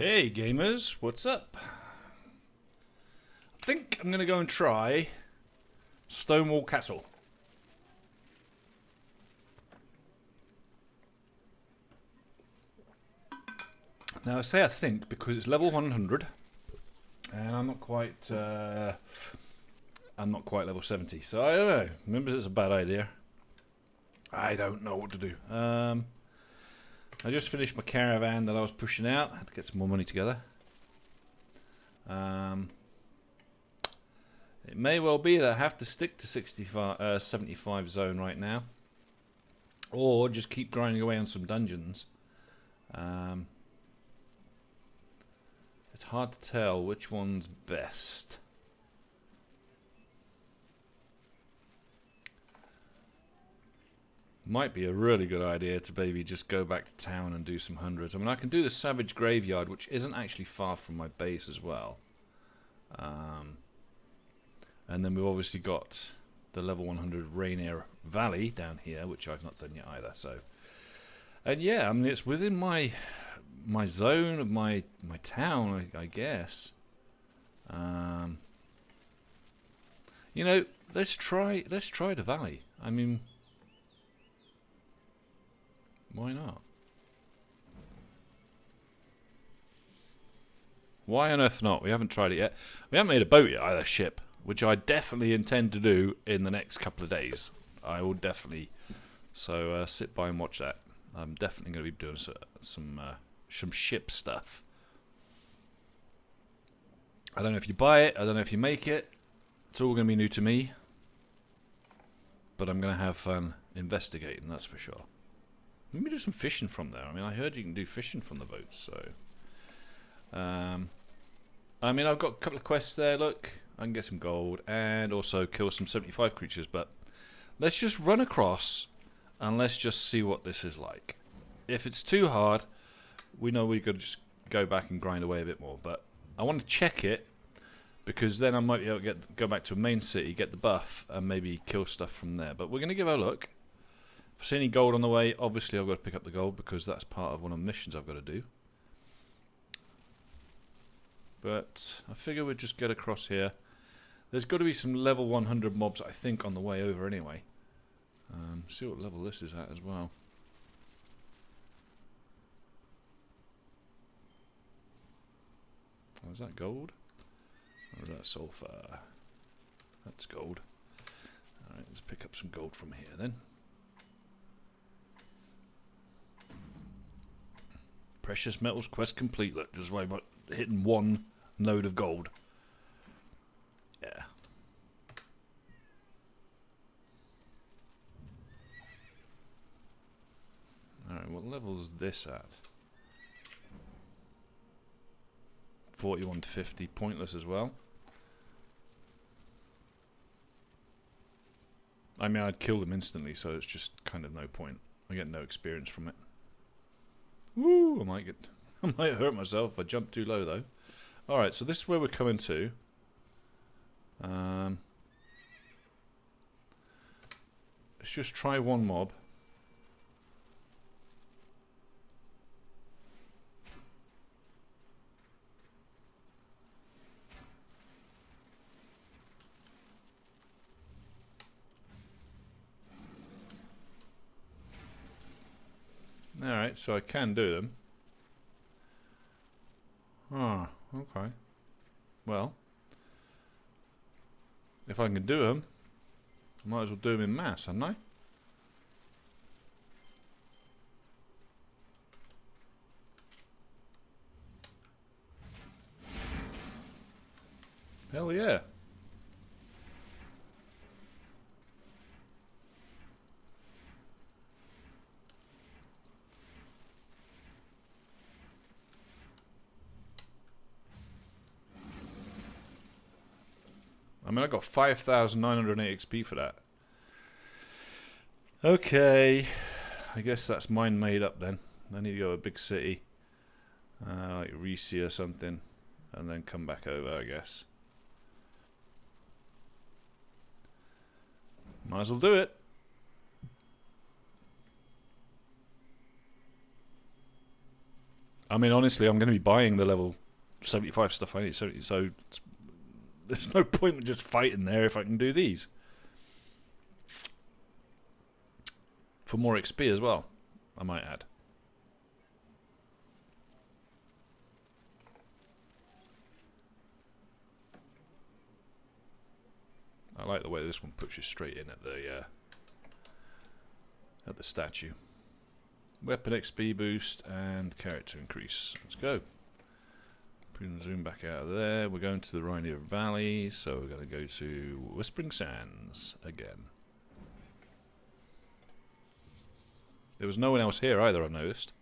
Hey gamers, what's up? I think I'm gonna go and try Stonewall Castle. Now I say I think because it's level 100 and I'm not quite level 70, so I don't know. Remember, it's a bad idea. I don't know what to do. I just finished my caravan that I was pushing out. I had to get some more money together. It may well be that I have to stick to 75 zone right now, or just keep grinding away on some dungeons. It's hard to tell which one's best. Might be a really good idea to maybe just go back to town and do some hundreds. I mean, I can do the Savage Graveyard, which isn't actually far from my base as well. And then we've obviously got the level 100 Rainier Valley down here, which I've not done yet either. So, and yeah, I mean, it's within my zone of my town, I guess. You know, let's try the valley. I mean, why not? Why on earth not? We haven't tried it yet. We haven't made a boat yet either, ship, which I definitely intend to do in the next couple of days. I will definitely. So sit by and watch that. I'm definitely going to be doing some ship stuff. I don't know if you buy it. I don't know if you make it. It's all going to be new to me. But I'm going to have fun investigating, that's for sure. Maybe do some fishing from there. I mean, I heard you can do fishing from the boats, so. I mean, I've got a couple of quests there. Look, I can get some gold and also kill some 75 creatures. But let's just run across and let's just see what this is like. If it's too hard, we know we've got to just go back and grind away a bit more. But I want to check it because then I might be able to go back to a main city, get the buff, and maybe kill stuff from there. But we're going to give it a look. If I see any gold on the way, obviously I've got to pick up the gold because that's part of one of the missions I've got to do. But I figure we'd just get across here. There's got to be some level 100 mobs, I think, on the way over anyway. See what level this is at as well. Oh, is that gold? Or is that sulfur? That's gold. Alright, let's pick up some gold from here then. Precious metals quest complete. Look, just wait about hitting one node of gold. Yeah. Alright, what level is this at? 41 to 50. Pointless as well. I mean, I'd kill them instantly, so it's just kind of no point. I get no experience from it. Woo! I might hurt myself if I jump too low, though. Alright, so this is where we're coming to. Let's just try one mob. Alright, so I can do them. Ah, okay. Well, if I can do them, I might as well do them in mass, hadn't I? Hell yeah. I mean, I got 5,908 XP for that. Okay, I guess that's mine made up then. I need to go to a big city, like Reese or something, and then come back over, I guess. Might as well do it. I mean, honestly, I'm going to be buying the level 75 stuff I need, so there's no point in just fighting there if I can do these. For more XP as well, I might add. I like the way this one puts you straight in at the statue. Weapon XP boost and character increase. Let's go. Zoom back out of there. We're going to the Rainier Valley, so we're going to go to Whispering Sands again. There was no one else here either, I noticed.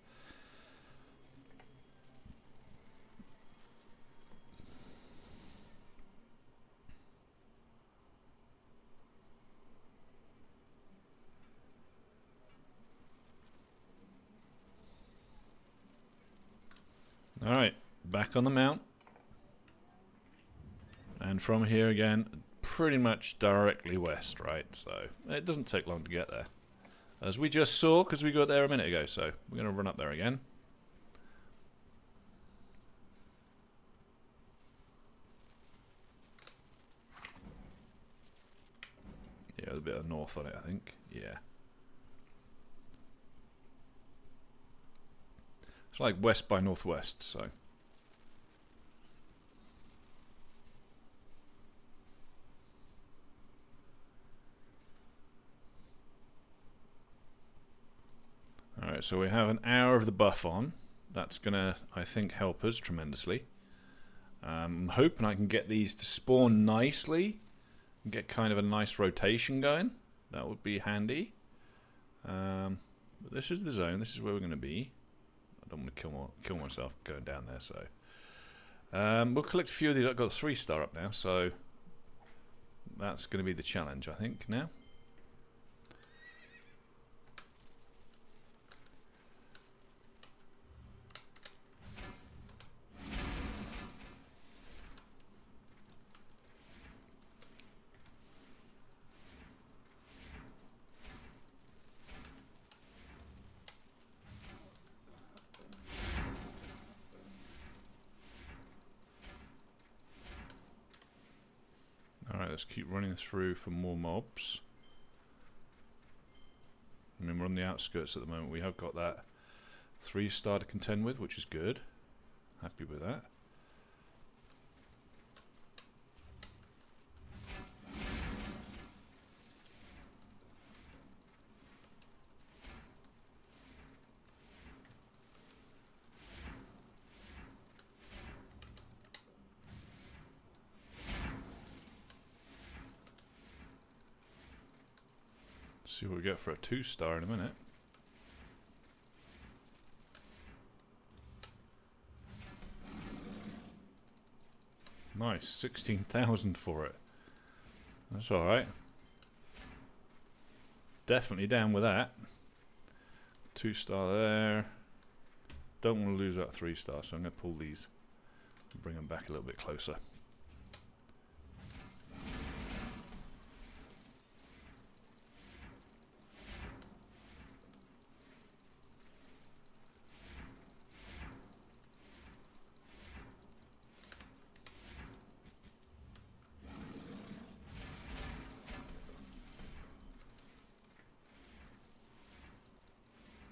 Alright, back on the mount. And from here again, pretty much directly west, right? So it doesn't take long to get there. As we just saw, because we got there a minute ago, so we're going to run up there again. Yeah, there's a bit of north on it, I think. Yeah. It's like west by northwest, so. Alright, so we have an hour of the buff on. That's going to, I think, help us tremendously. I'm hoping I can get these to spawn nicely and get kind of a nice rotation going. That would be handy. But this is the zone. This is where we're going to be. I don't want to kill myself going down there, so we'll collect a few of these. I've got a 3-star up now, so that's going to be the challenge, I think, now. Alright, let's keep running through for more mobs. I mean, we're on the outskirts at the moment. We have got that 3-star to contend with, which is good. Happy with that. See what we get for a 2-star in a minute. Nice, 16,000 for it. That's alright. Definitely down with that. 2-star there. Don't want to lose that 3-star, so I'm going to pull these and bring them back a little bit closer.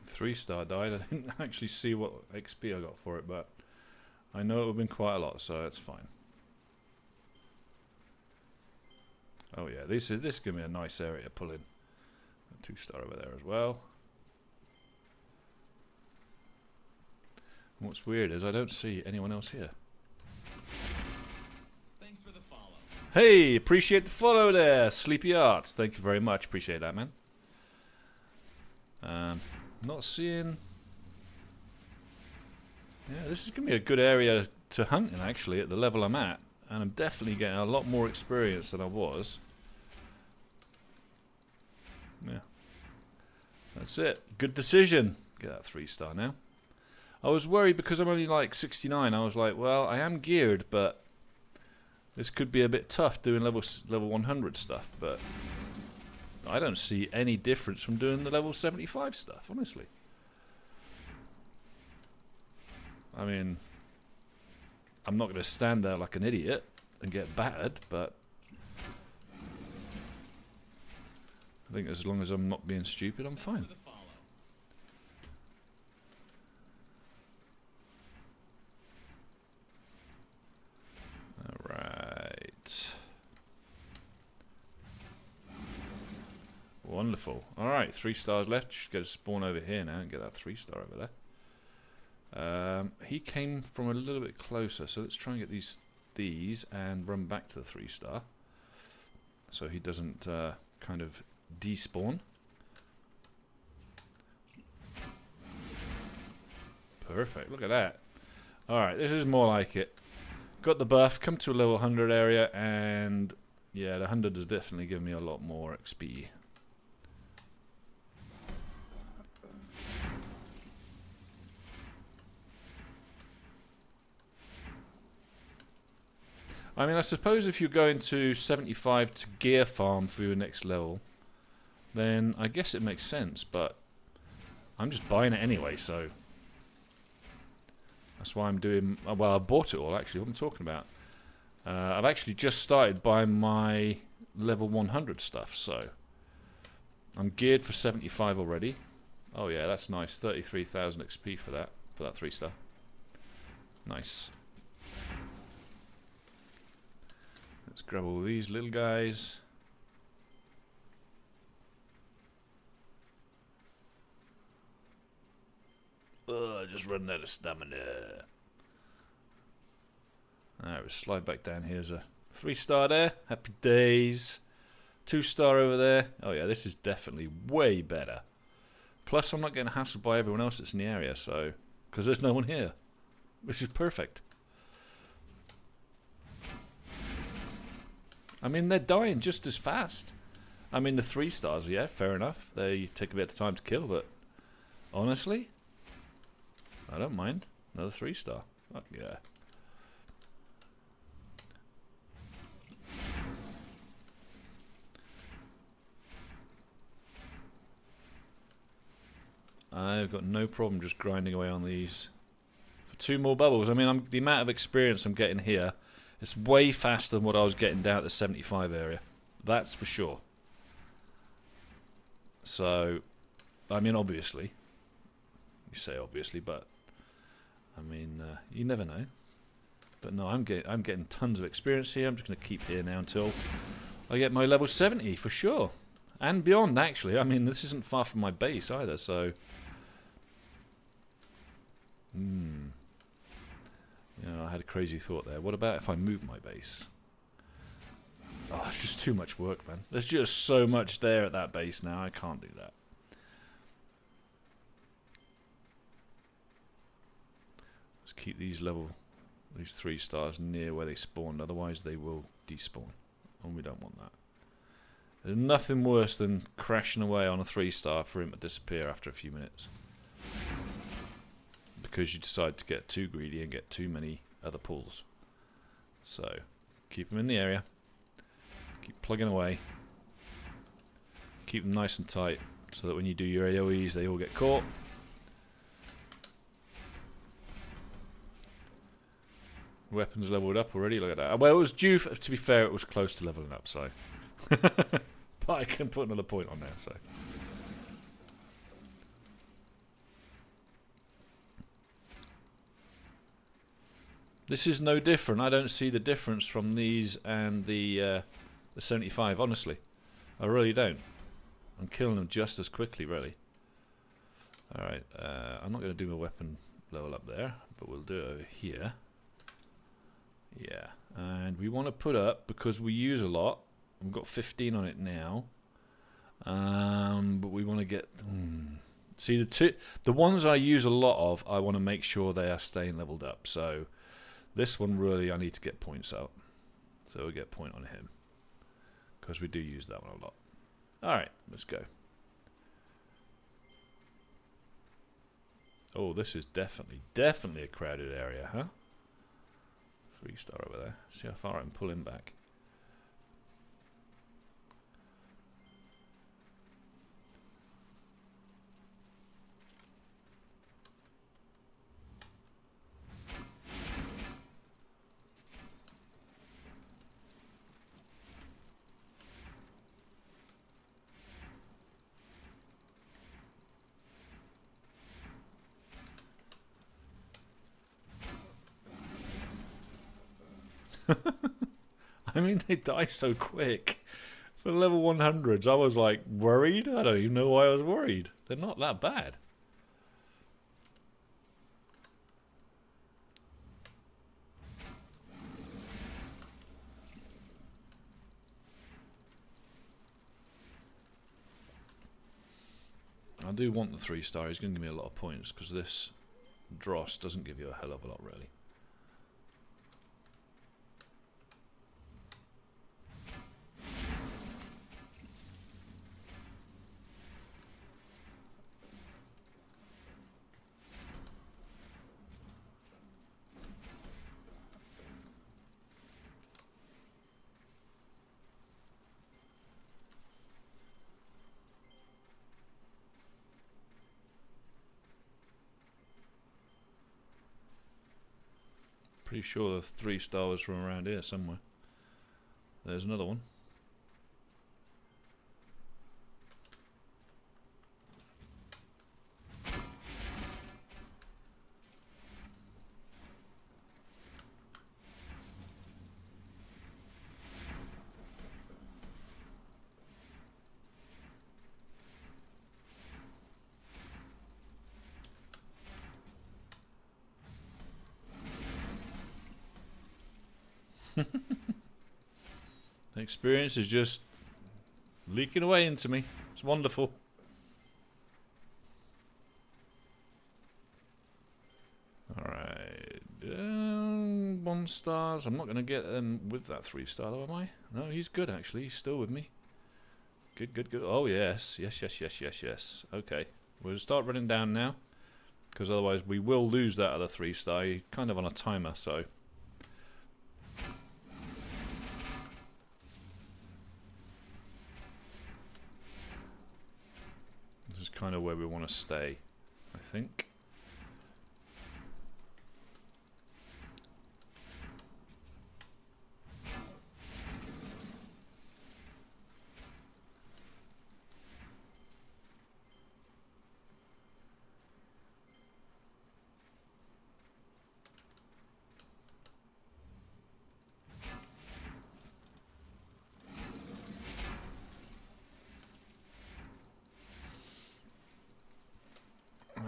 Three-star died. I didn't actually see what XP I got for it, but I know it would have been quite a lot, so it's fine. Oh yeah, this is giving me a nice area to pull in. A 2-star over there as well. And what's weird is I don't see anyone else here. Thanks for the follow. Hey, appreciate the follow there, Sleepy Arts. Thank you very much. Appreciate that, man. Not seeing. Yeah, this is going to be a good area to hunt in, actually, at the level I'm at. And I'm definitely getting a lot more experience than I was. Yeah. That's it. Good decision. Get that 3-star now. I was worried because I'm only like 69. I was like, well, I am geared, but this could be a bit tough doing level 100 stuff. But I don't see any difference from doing the level 75 stuff, honestly. I mean, I'm not going to stand there like an idiot and get battered, but I think as long as I'm not being stupid, I'm fine. Alright. Wonderful. Alright, 3 stars left. Should get a spawn over here now and get that 3-star over there. He came from a little bit closer, so let's try and get these and run back to the 3-star. So he doesn't kind of despawn. Perfect, look at that. Alright, this is more like it. Got the buff, come to a level 100 area, and yeah, the 100 has definitely given me a lot more XP. I mean, I suppose if you're going to 75 to gear farm for your next level, then I guess it makes sense, but I'm just buying it anyway, so that's why I'm doing... Well, I bought it all, actually. What am I talking about? I've actually just started buying my level 100 stuff, so I'm geared for 75 already. Oh yeah, that's nice. 33,000 XP for that 3-star. Nice. Let's grab all these little guys. Ugh, just running out of stamina. Alright, we'll slide back down. Here's a 3-star there. Happy days. 2-star over there. Oh yeah, this is definitely way better. Plus, I'm not getting hassled by everyone else that's in the area, so... Because there's no one here. Which is perfect. I mean, they're dying just as fast. I mean, the 3-stars, yeah, fair enough. They take a bit of time to kill, but... Honestly... I don't mind. Another 3-star. Fuck yeah. I've got no problem just grinding away on these for 2 more bubbles. I mean, the amount of experience I'm getting here, it's way faster than what I was getting down at the 75 area. That's for sure. So, I mean, obviously. You say obviously, but I mean, you never know. But no, I'm getting tons of experience here. I'm just going to keep here now until I get my level 70 for sure. And beyond, actually. I mean, this isn't far from my base either, so... You know, I had a crazy thought there. What about if I move my base? Oh, it's just too much work, man. There's just so much there at that base now. I can't do that. Let's keep these 3-stars near where they spawned. Otherwise, they will despawn. And we don't want that. There's nothing worse than crashing away on a 3-star for him to disappear after a few minutes. Because you decide to get too greedy and get too many other pulls. So, keep them in the area. Keep plugging away. Keep them nice and tight so that when you do your AoEs they all get caught. Weapons leveled up already, look at that. Well, it was due, to be fair, it was close to leveling up, so... But I can put another point on there, so... This is no different. I don't see the difference from these and the 75, honestly. I really don't. I'm killing them just as quickly, really. Alright, I'm not going to do my weapon level up there, but we'll do it over here. Yeah, and we want to put up, because we use a lot, we've got 15 on it now, but we want to get... See, the ones I use a lot of, I want to make sure they are staying leveled up, so... This one really I need to get points out. So we'll get point on him. Because we do use that one a lot. Alright, let's go. Oh, this is definitely a crowded area, huh? 3-star over there. See how far I can pull him back. I mean, they die so quick. For level 100s, I was like worried. I don't even know why I was worried. They're not that bad. I do want the 3-star. He's going to give me a lot of points because this dross doesn't give you a hell of a lot, really. Pretty sure the 3-star was from around here somewhere. There's another one. The experience is just leaking away into me. It's wonderful. Alright. 1 stars. I'm not going to get them with that 3-star though, am I? No, he's good actually. He's still with me. Good, good, good. Oh, yes. Yes, yes, yes, yes, yes. Okay. We'll start running down now. Because otherwise we will lose that other 3-star. He's kind of on a timer, so... This is kind of where we want to stay, I think.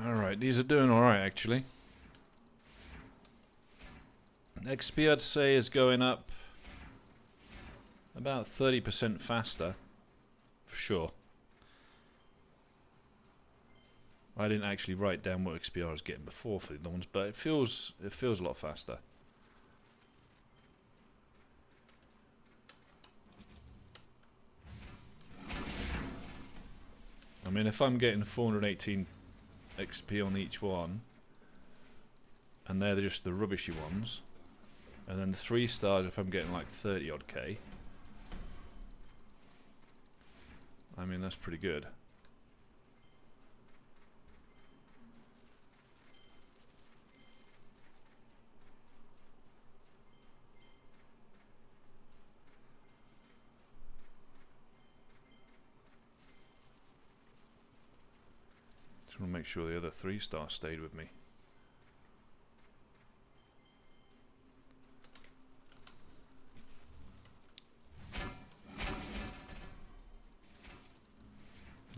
Alright, these are doing alright actually. XP I'd say is going up about 30% faster, for sure. I didn't actually write down what XP I was getting before for the other ones, but it feels a lot faster. I mean, if I'm getting 418 XP on each one, and they're just the rubbishy ones, and then the 3-stars if I'm getting like 30 odd K, I mean that's pretty good. Just want to make sure the other 3-star stayed with me.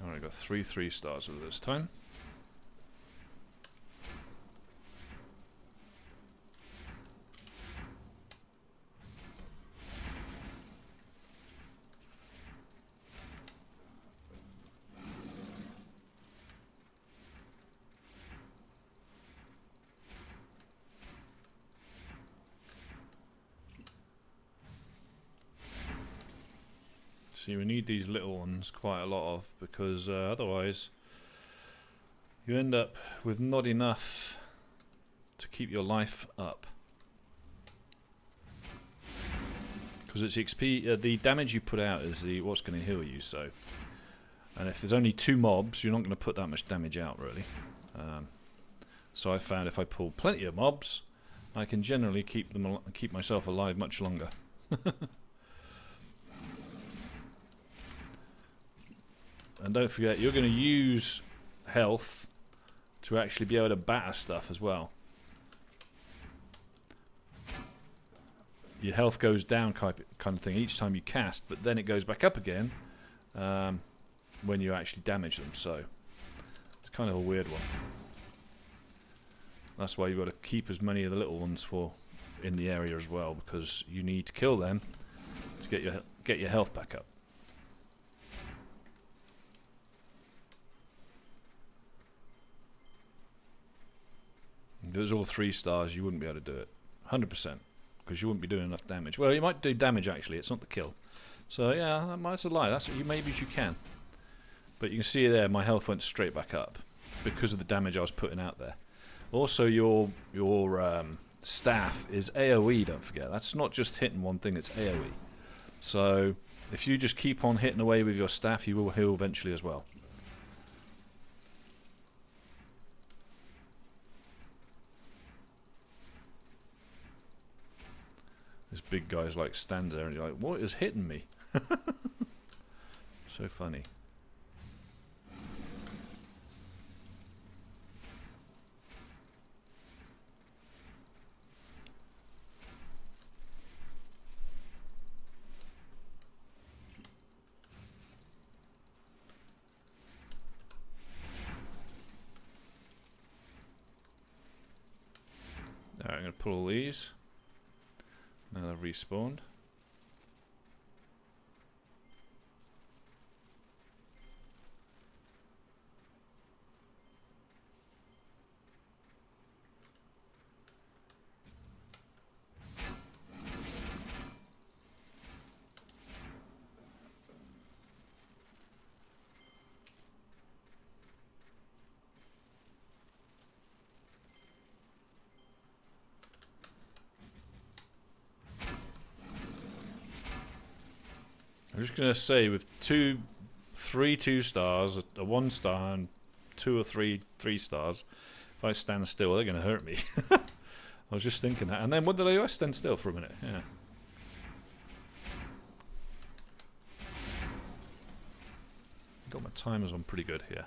Alright, got 3 3-stars with this time. See, we need these little ones quite a lot of, because otherwise you end up with not enough to keep your life up. Because it's XP, the damage you put out is the what's going to heal you. So, and if there's only 2 mobs, you're not going to put that much damage out really. So I found if I pull plenty of mobs, I can generally keep myself alive much longer. And don't forget, you're going to use health to actually be able to batter stuff as well. your health goes down kind of thing each time you cast, but then it goes back up again when you actually damage them. So it's kind of a weird one. That's why you've got to keep as many of the little ones in the area as well, because you need to kill them to get your health back up. If it was all 3 stars, you wouldn't be able to do it 100%, because you wouldn't be doing enough damage. Well, you might do damage actually, it's not the kill. So yeah, that's a lie. That's maybe you can. But you can see there, my health went straight back up because of the damage I was putting out there. Also, your staff is AoE, don't forget. That's not just hitting one thing, it's AoE. So if you just keep on hitting away with your staff, you will heal eventually as well. This big guy's like stands there and you're like, what is hitting me? So funny. Alright, I'm going to pull all these. Now they've respawned. I'm just going to say, with 3 2 stars, a 1 star, and 2 or 3 3 stars, if I stand still, they're going to hurt me. I was just thinking that. And then what did I do? I stand still for a minute. Yeah. Got my timers on pretty good here.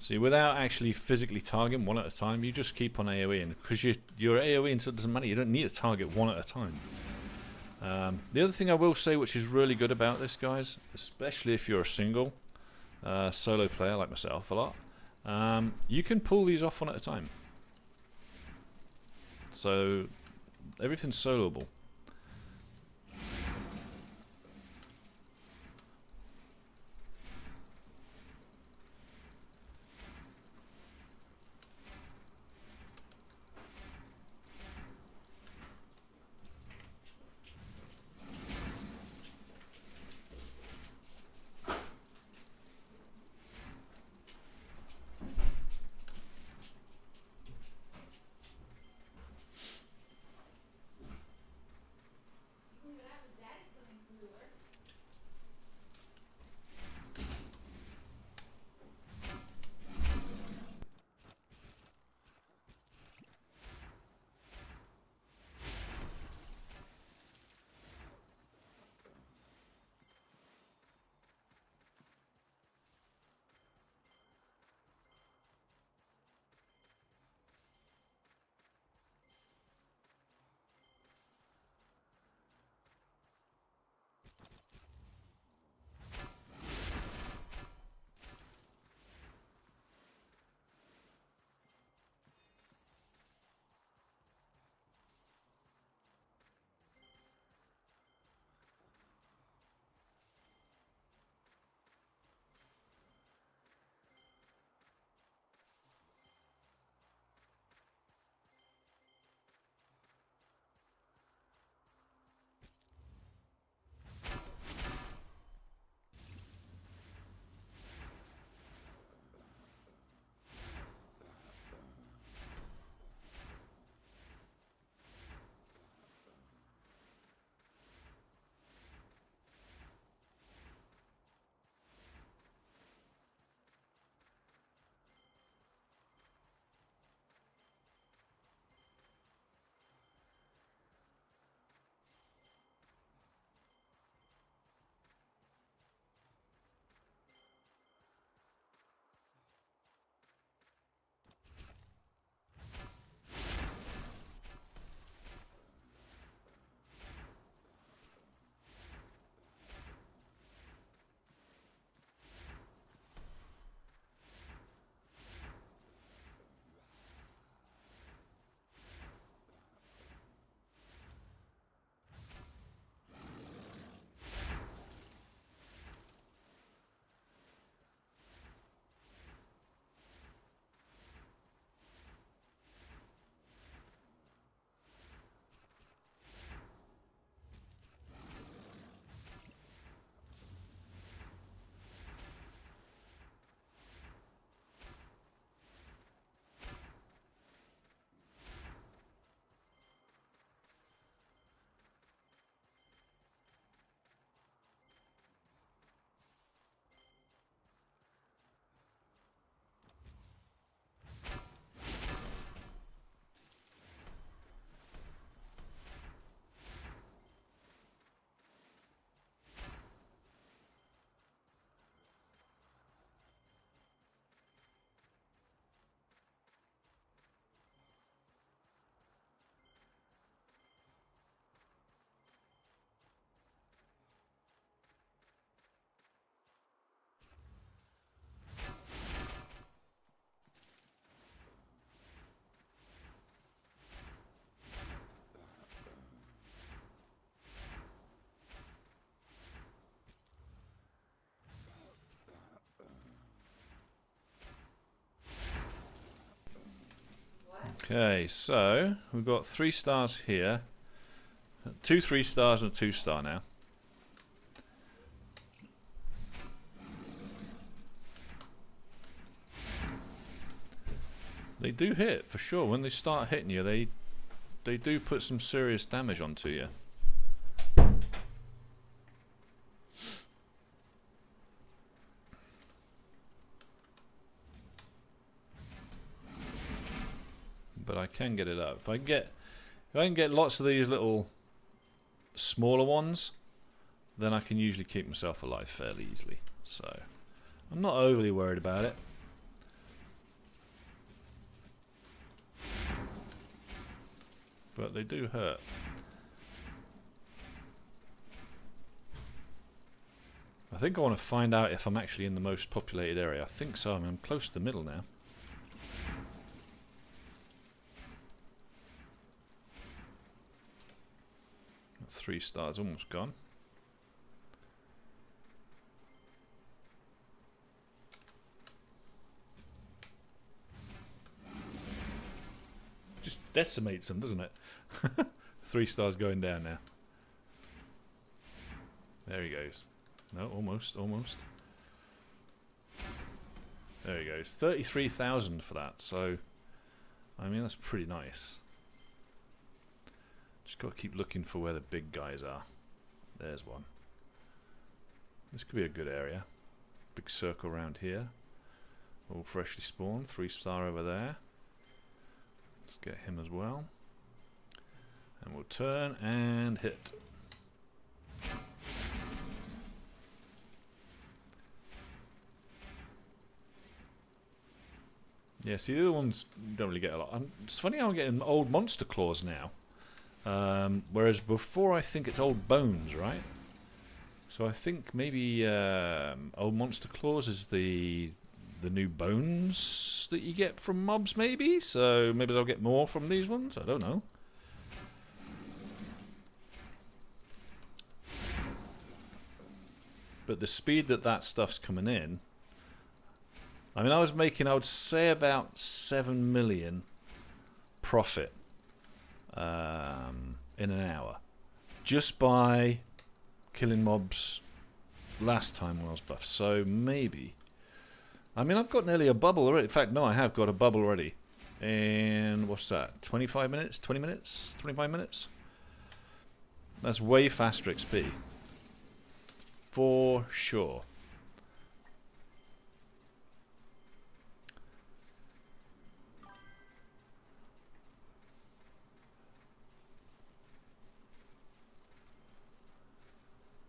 See, without actually physically targeting one at a time, you just keep on AoEing, because you're AoEing, so it doesn't matter. You don't need to target one at a time. The other thing I will say, which is really good about this, guys, especially if you're a single solo player like myself a lot, you can pull these off one at a time. So everything's soloable. Okay, so we've got 3 stars here. 2 3-stars and a 2-star now. They do hit, for sure. When they start hitting you, they do put some serious damage onto you. But I can get it up. If I can get lots of these little smaller ones, then I can usually keep myself alive fairly easily. So I'm not overly worried about it. But they do hurt. I think I want to find out if I'm actually in the most populated area. I think so. I mean, I'm close to the middle now. That 3 stars almost gone. Just decimates them, doesn't it? 3 stars going down now. There he goes. No, almost. There he goes. 33,000 for that. So, I mean, that's pretty nice. Just got to keep looking for where the big guys are. There's one. This could be a good area. Big circle around here. All freshly spawned. 3-star over there. Let's get him as well. And we'll turn and hit. Yeah, see, the other ones don't really get a lot. It's funny how I'm getting old monster claws now. Whereas before I think it's old bones, right? So I think maybe old monster claws is the new bones that you get from mobs, maybe? So maybe I'll get more from these ones? I don't know. But the speed that stuff's coming in... I mean, I was making, I would say, about 7 million profit in an hour. Just by killing mobs last time when I was buffed. So maybe... I mean, I've got nearly a bubble already. In fact, no, I have got a bubble already. And what's that? 25 minutes? 20 minutes? 25 minutes? That's way faster XP. For sure.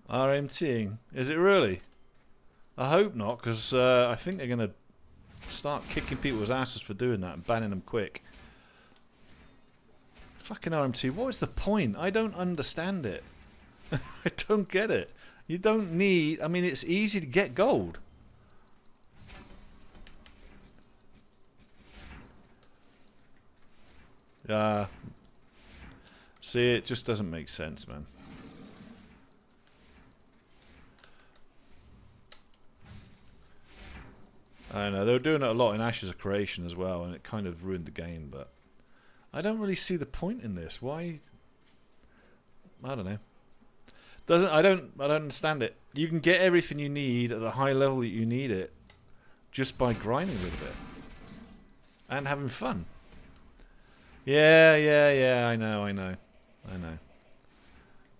RMTing? Is it really? I hope not, because I think they're going to start kicking people's asses for doing that and banning them quick. Fucking RMT, what is the point? I don't understand it. I don't get it. You don't need... I mean, it's easy to get gold. See, it just doesn't make sense, man. I don't know, they were doing it a lot in Ashes of Creation as well, and it kind of ruined the game, but I don't really see the point in this. Why? I don't know. I don't understand it. You can get everything you need at the high level that you need it just by grinding a little bit. And having fun. Yeah, I know.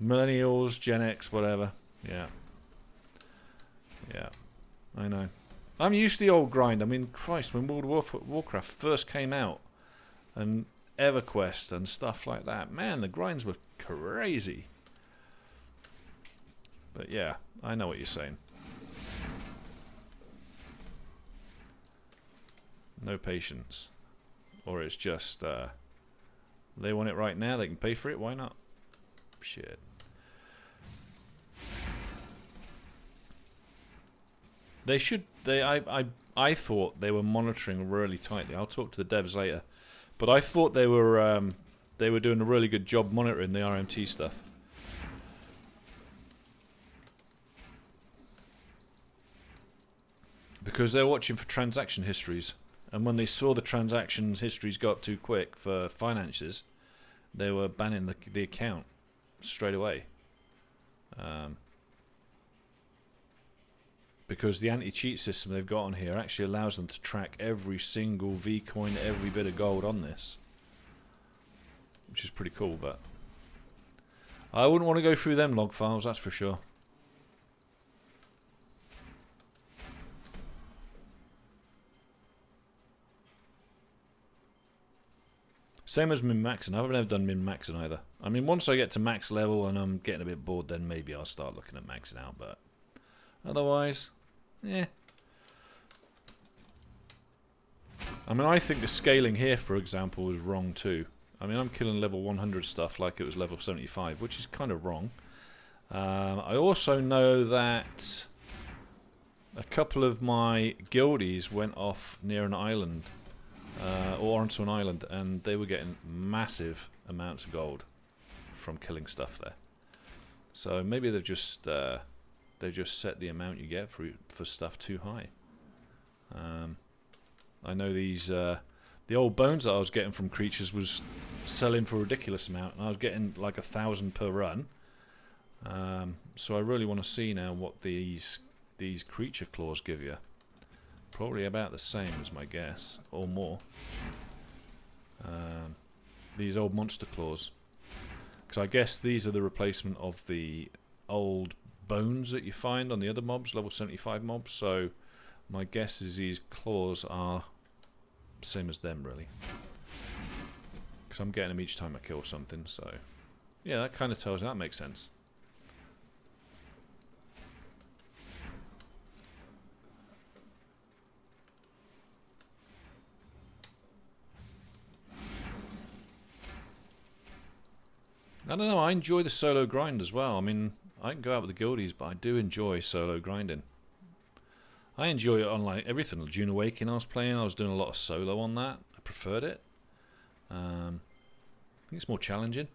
Millennials, Gen X, whatever. Yeah, I know. I'm used to the old grind. I mean, Christ, when World of Warcraft first came out, and EverQuest and stuff like that, man, the grinds were crazy. But yeah, I know what you're saying. No patience. Or it's just, they want it right now, they can pay for it, why not? Shit. They should. I thought they were monitoring really tightly. I'll talk to the devs later, but I thought they were doing a really good job monitoring the RMT stuff. Because they're watching for transaction histories And when they saw the transactions histories go up too quick for finances, they were banning the account straight away. Because the anti-cheat system they've got on here actually allows them to track every single V coin, every bit of gold on this, which is pretty cool. But I wouldn't want to go through them log files, that's for sure. Same as min-maxing. I've never done min-maxing either. I mean, once I get to max level and I'm getting a bit bored, then maybe I'll start looking at maxing out. But otherwise, yeah. I mean, I think the scaling here, for example, is wrong too. I mean, I'm killing level 100 stuff like it was level 75, which is kind of wrong. I also know that a couple of my guildies went off near an island. Or onto an island, and they were getting massive amounts of gold from killing stuff there. So maybe they've just set the amount you get for stuff too high. I know these the old bones that I was getting from creatures was selling for a ridiculous amount, and I was getting like 1,000 per run. So I really want to see now what these creature claws give you. Probably about the same as my guess, or more. These old monster claws. Because I guess these are the replacement of the old bones that you find on the other mobs, level 75 mobs. So my guess is these claws are the same as them, really. Because I'm getting them each time I kill something, so... yeah, that kind of tells me that makes sense. I don't know, I enjoy the solo grind as well. I mean, I can go out with the guildies, but I do enjoy solo grinding. I enjoy it on like everything. Dune Awakening I was playing, I was doing a lot of solo on that. I preferred it. I think it's more challenging.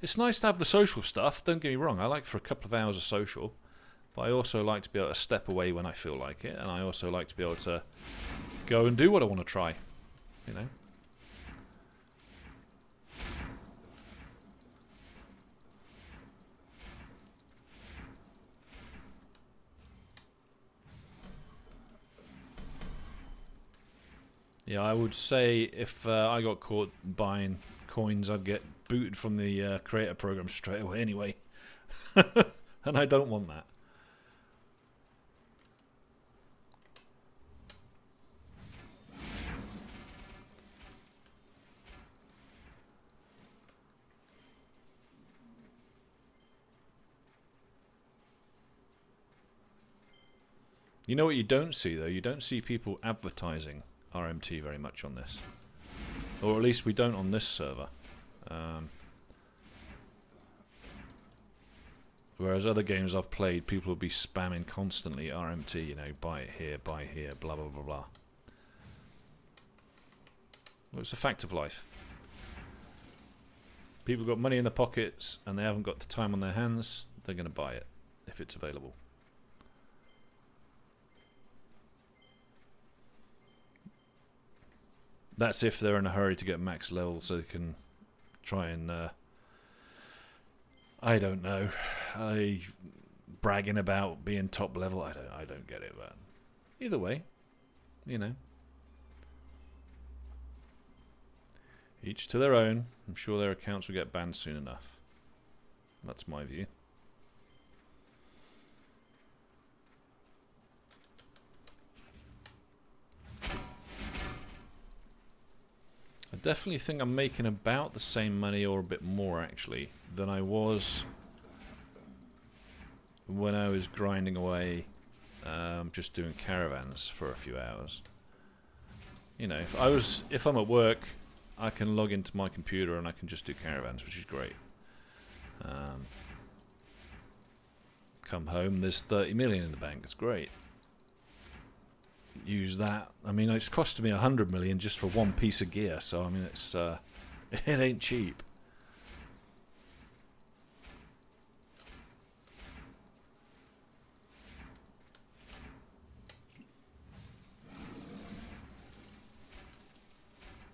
It's nice to have the social stuff, don't get me wrong. I like for a couple of hours of social, but I also like to be able to step away when I feel like it, and I also like to be able to go and do what I want to try, you know. Yeah, I would say if I got caught buying coins, I'd get booted from the creator program straight away anyway. And I don't want that. You know what you don't see, though? You don't see people advertising RMT very much on this. Or at least we don't on this server. Whereas other games I've played, people will be spamming constantly RMT, you know, buy here, blah, blah, blah, blah. Well, it's a fact of life. People got money in their pockets and they haven't got the time on their hands, they're going to buy it if it's available. That's if they're in a hurry to get max level so they can try and, I don't know, bragging about being top level. I don't get it, but either way, you know. Each to their own. I'm sure their accounts will get banned soon enough. That's my view. I definitely think I'm making about the same money, or a bit more actually, than I was when I was grinding away, just doing caravans for a few hours. You know, if I'm at work, I can log into my computer and I can just do caravans, which is great. Come home, there's 30 million in the bank. It's great. Use that. I mean, it's costing me 100 million just for one piece of gear, so I mean, it's it ain't cheap.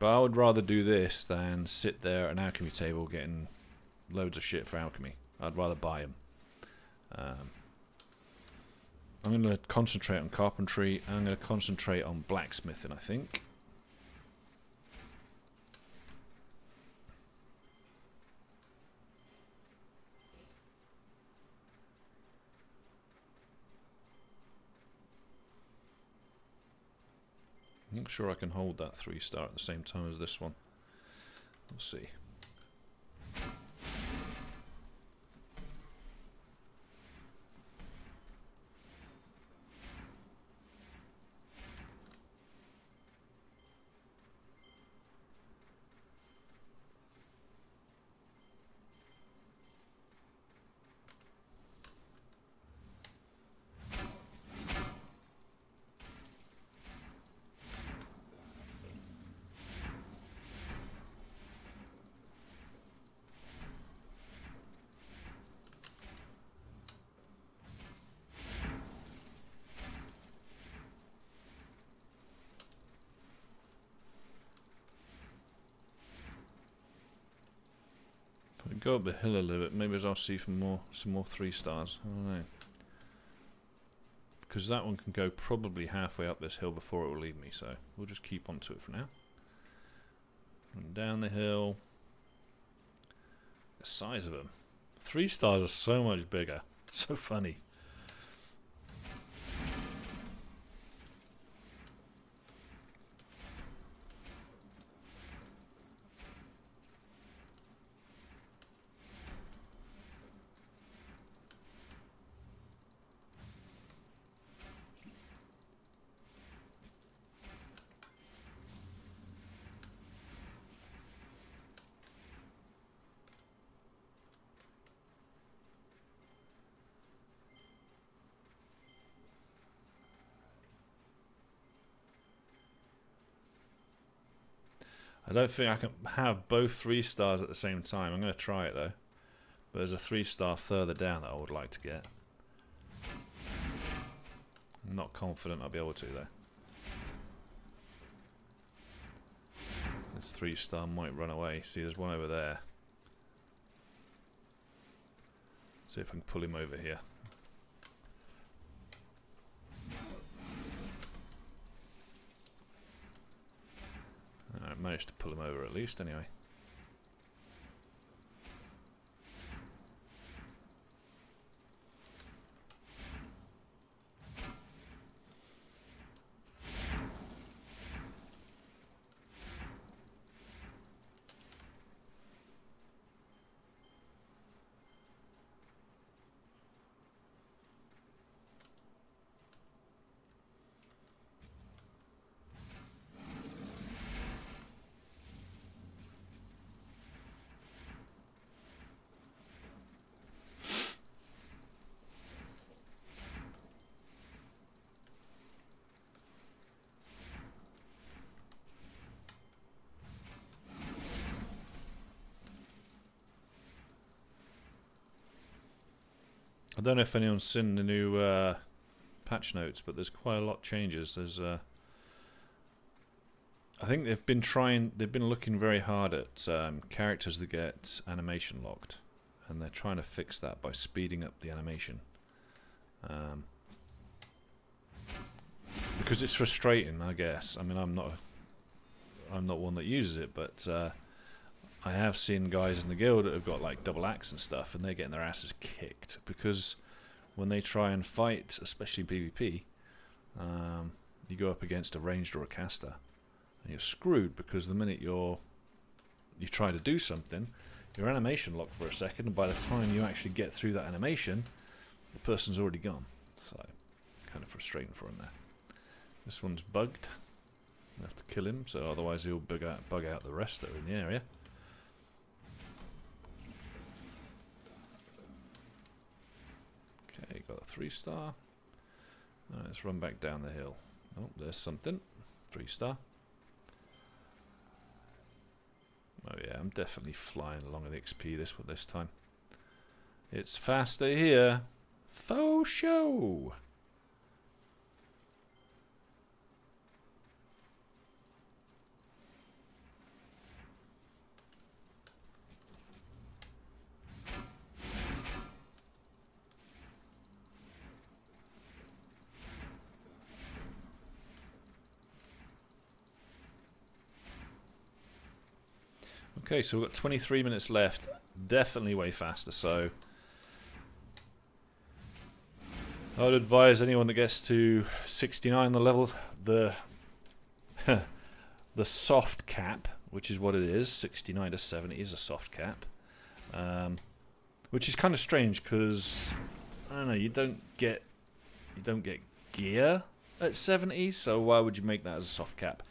But I would rather do this than sit there at an alchemy table getting loads of shit for alchemy. I'd rather buy them. I'm going to concentrate on carpentry. I'm going to concentrate on blacksmithing, I think. I'm not sure I can hold that 3-star at the same time as this one. We'll see. Go up the hill a little bit. Maybe I'll see some more 3-stars. I don't know, because that one can go probably halfway up this hill before it will leave me. So we'll just keep on to it for now. And down the hill. The size of them. 3-stars are so much bigger. So funny. I don't think I can have both 3-stars at the same time. I'm going to try it though. But there's a 3-star further down that I would like to get. I'm not confident I'll be able to though. This 3-star might run away. See, there's one over there. See if I can pull him over here. I managed to pull him over at least, anyway. I don't know if anyone's seen the new patch notes, but there's quite a lot of changes. There's, I think they've been looking very hard at characters that get animation locked, and they're trying to fix that by speeding up the animation. Because it's frustrating, I guess. I mean, I'm not one that uses it, but I have seen guys in the guild that have got like double axe and stuff, and they're getting their asses kicked because when they try and fight, especially PvP, you go up against a ranged or a caster, and you're screwed because the minute you try to do something, your animation locked for a second, and by the time you actually get through that animation, the person's already gone. So, kind of frustrating for him there. This one's bugged. I have to kill him, so otherwise he'll bug out the rest that are in the area. Okay, got a 3-star. Alright, let's run back down the hill. Oh, there's something. 3-star. Oh yeah, I'm definitely flying along with XP this time. It's faster here. Faux show! Okay, so we've got 23 minutes left. Definitely way faster, so I would advise anyone that gets to 69 the level, the the soft cap, which is what it is, 69 to 70 is a soft cap, which is kind of strange because I don't know, you don't get gear at 70, so why would you make that as a soft cap?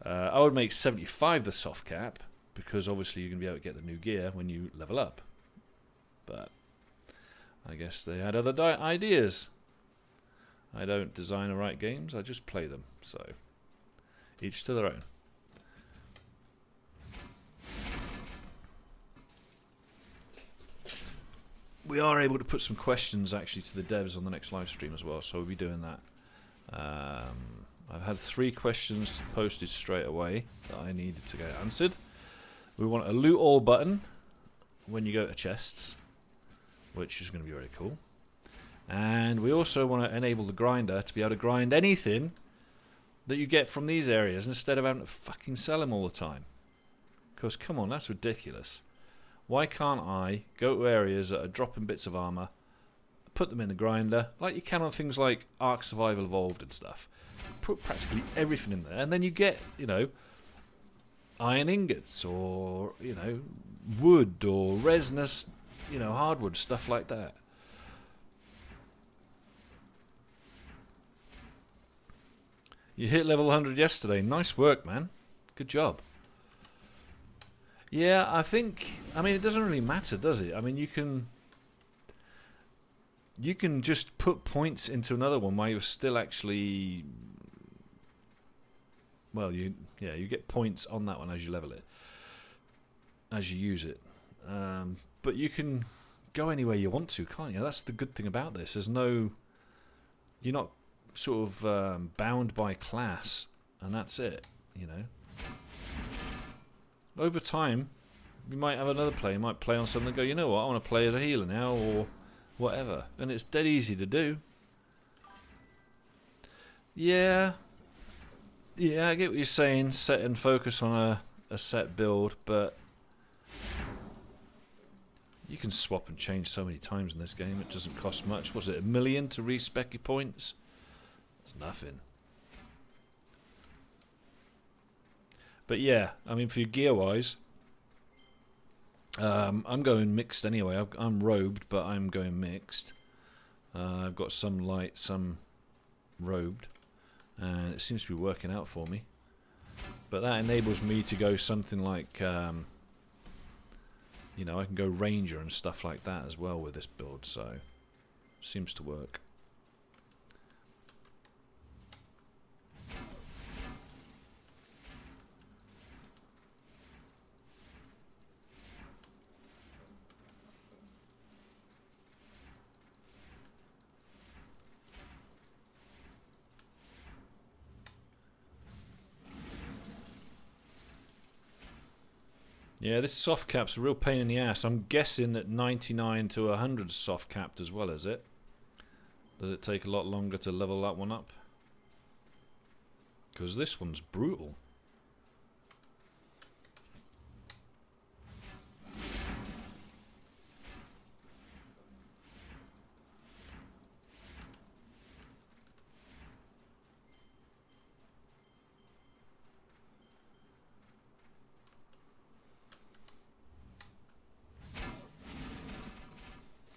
I would make 75 the soft cap because obviously you're going to be able to get the new gear when you level up, but I guess they had other ideas. I don't design or write games, I just play them, so each to their own. We are able to put some questions actually to the devs on the next live stream as well, so we'll be doing that. I've had 3 questions posted straight away that I needed to get answered. We want a loot all button when you go to chests, which is going to be very cool. And we also want to enable the grinder to be able to grind anything that you get from these areas instead of having to fucking sell them all the time. Because come on, that's ridiculous. Why can't I go to areas that are dropping bits of armor, put them in the grinder, like you can on things like Ark Survival Evolved and stuff. Put practically everything in there, and then you get, you know, iron ingots, or, you know, wood, or resinous, you know, hardwood, stuff like that. You hit level 100 yesterday. Nice work, man. Good job. Yeah, I mean, it doesn't really matter, does it? I mean, you can just put points into another one while you're still actually, well, you get points on that one as you level it, as you use it. But you can go anywhere you want to, can't you? That's the good thing about this. You're not sort of bound by class, and that's it, you know. Over time, you might have another player, you might play on something and go, you know what, I want to play as a healer now, or whatever. And it's dead easy to do. Yeah, I get what you're saying, set and focus on a set build, but you can swap and change so many times in this game, it doesn't cost much. Was it $1 million to respec your points? It's nothing. But yeah, I mean, for your gear wise, I'm going mixed anyway. I'm robed, but I'm going mixed. I've got some light, some robed, and it seems to be working out for me. But that enables me to go something like, you know, I can go ranger and stuff like that as well with this build, so seems to work. Yeah, this soft cap's a real pain in the ass. I'm guessing that 99 to 100 is soft capped as well, is it? Does it take a lot longer to level that one up? Because this one's brutal.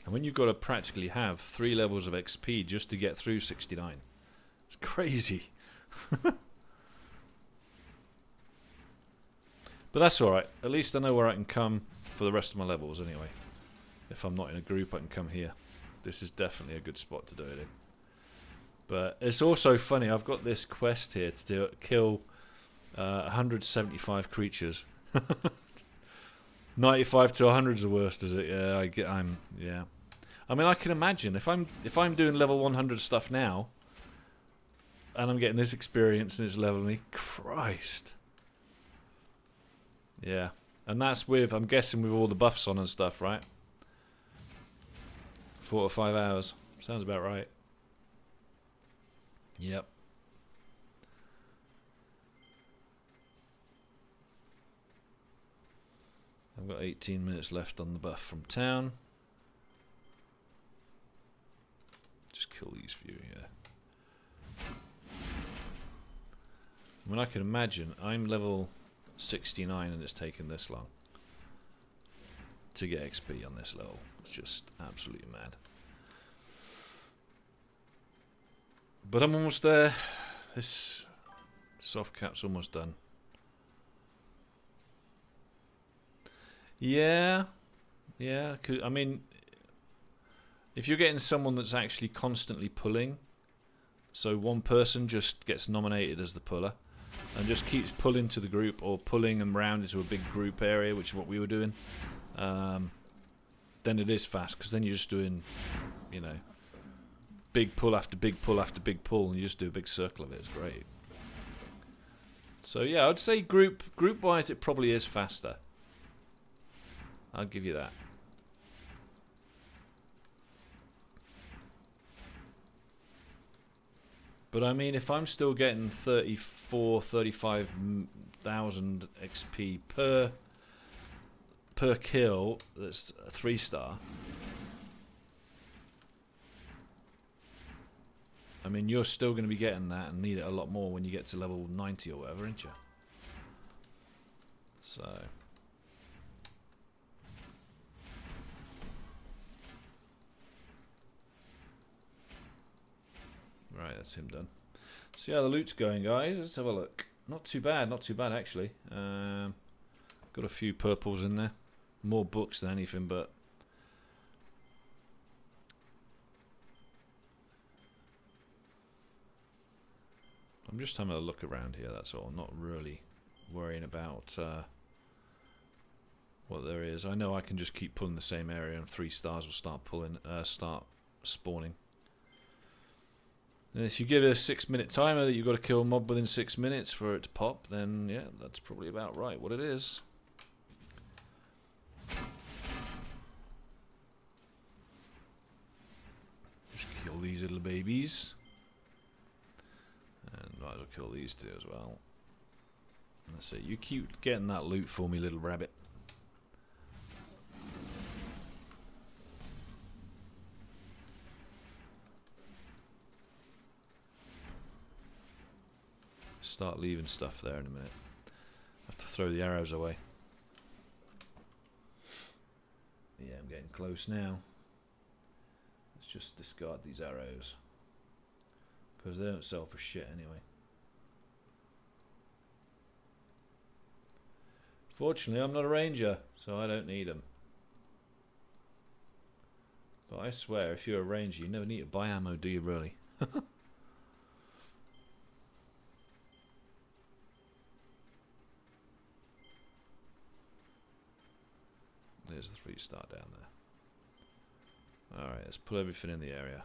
And when you've got to practically have 3 levels of XP just to get through 69. It's crazy. But that's alright. At least I know where I can come for the rest of my levels anyway. If I'm not in a group, I can come here. This is definitely a good spot to do it in. But it's also funny, I've got this quest here to kill 175 creatures. 95 to 100 is the worst, is it? Yeah, yeah. I mean, I can imagine if I'm doing level 100 stuff now, and I'm getting this experience and it's leveling me, Christ. Yeah, and that's with, I'm guessing, with all the buffs on and stuff, right? 4 or 5 hours. Sounds about right. Yep. I've got 18 minutes left on the buff from town. Just kill these few, yeah. I mean, I can imagine I'm level 69 and it's taken this long to get XP on this level. It's just absolutely mad. But I'm almost there. This soft cap's almost done. Yeah. Yeah. I mean, if you're getting someone that's actually constantly pulling, so one person just gets nominated as the puller and just keeps pulling to the group or pulling them round into a big group area, which is what we were doing, then it is fast, because then you're just doing, you know, big pull after big pull after big pull, and you just do a big circle of it. It's great. So yeah, I'd say group wise it probably is faster. I'll give you that. But I mean, if I'm still getting 35,000 XP per kill, that's a 3-star. I mean, you're still going to be getting that and need it a lot more when you get to level 90 or whatever, aren't you? So. Right, that's him done. See how the loot's going, guys. Let's have a look. Not too bad actually. Got a few purples in there. More books than anything, but I'm just having a look around here, that's all. I'm not really worrying about what there is. I know I can just keep pulling the same area and 3 stars will start spawning. And if you give it a 6-minute timer that you've got to kill a mob within 6 minutes for it to pop, then yeah, that's probably about right what it is. Just kill these little babies. And might as well kill these two as well. That's it. You keep getting that loot for me, little rabbit. Start leaving stuff there in a minute. I have to throw the arrows away. Yeah, I'm getting close now. Let's just discard these arrows, because they don't sell for shit anyway. Fortunately, I'm not a ranger, so I don't need them. But I swear, if you're a ranger, you never need to buy ammo, do you really? There's the 3-star down there. Alright, let's put everything in the area.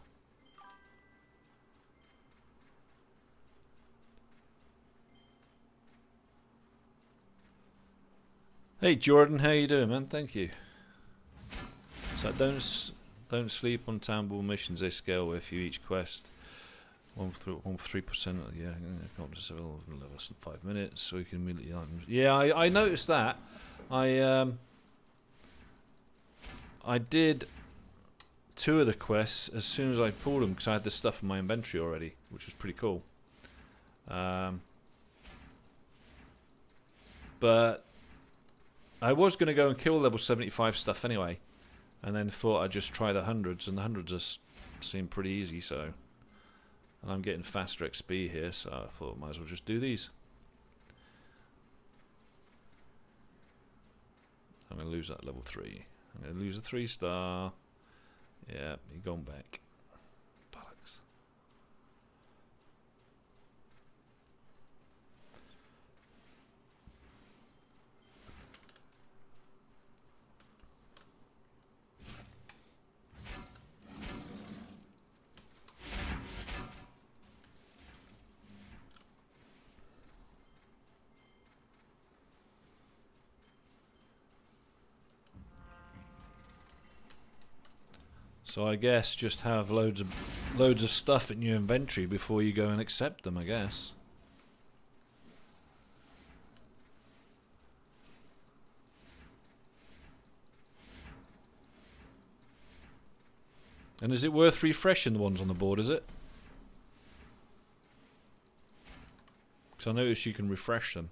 Hey Jordan, how you doing, man? Thank you. So don't sleep on Tambul missions. They scale with you each quest. 1-3%. Yeah, come up to several levels in 5 minutes, so you can immediately. Yeah, I noticed that. I did 2 of the quests as soon as I pulled them, because I had this stuff in my inventory already, which was pretty cool. But I was going to go and kill level 75 stuff anyway, and then thought I'd just try the 100s, and the 100s seem pretty easy, so. And I'm getting faster XP here, so I thought I might as well just do these. I'm going to lose that level 3. I'm going to lose a 3-star. Yeah, you're going back. Bollocks. So I guess just have loads of stuff in your inventory before you go and accept them, I guess. And is it worth refreshing the ones on the board, is it? Because I noticed you can refresh them.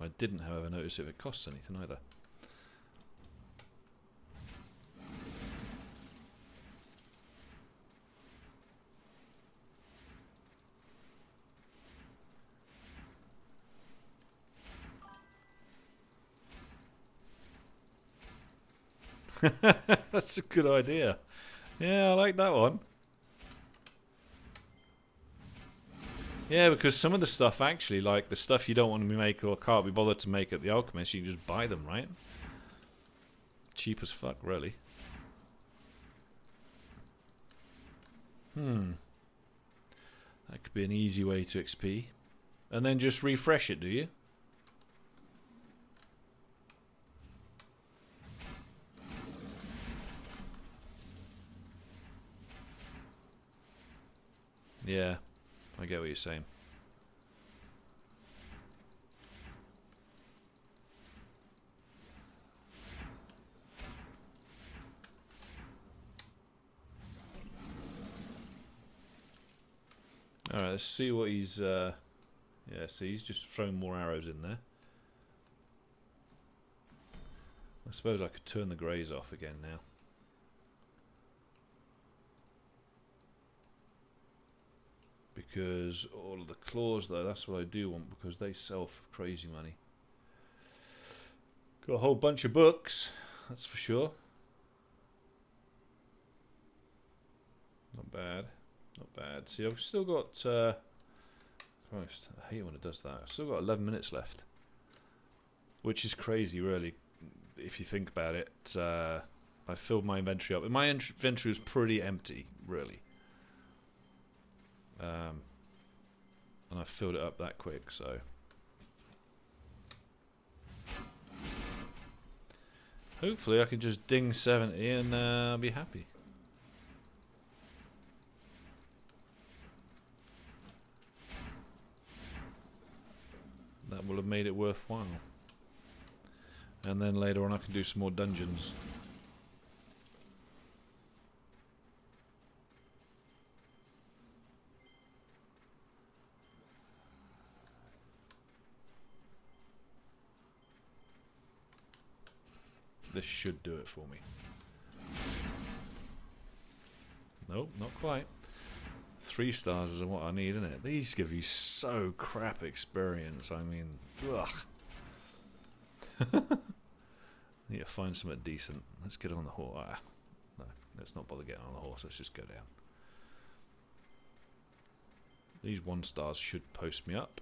I didn't, however, notice if it costs anything either. That's a good idea. Yeah, I like that one. Yeah, because some of the stuff actually, like the stuff you don't want to make or can't be bothered to make at the Alchemist, you can just buy them, right? Cheap as fuck, really. That could be an easy way to XP. And then just refresh it, do you? Yeah, I get what you're saying. Alright, let's see what he's... yeah, see, he's just thrown more arrows in there. I suppose I could turn the greys off again now. Because all of the claws, though, that's what I do want, because they sell for crazy money. Got a whole bunch of books, that's for sure. Not bad, not bad. See, I've still got... Christ, I hate when it does that. I've still got 11 minutes left. Which is crazy, really, if you think about it. I filled my inventory up. And my inventory was pretty empty, really. And I filled it up that quick, so... Hopefully I can just ding 70 and I'll be happy. That will have made it worthwhile. And then later on I can do some more dungeons. This should do it for me. Nope, not quite. 3 stars is what I need, isn't it? These give you so crap experience. I mean, ugh. Need to find something decent. Let's get on the horse. Ah, no, let's not bother getting on the horse. Let's just go down. These 1 stars should post me up,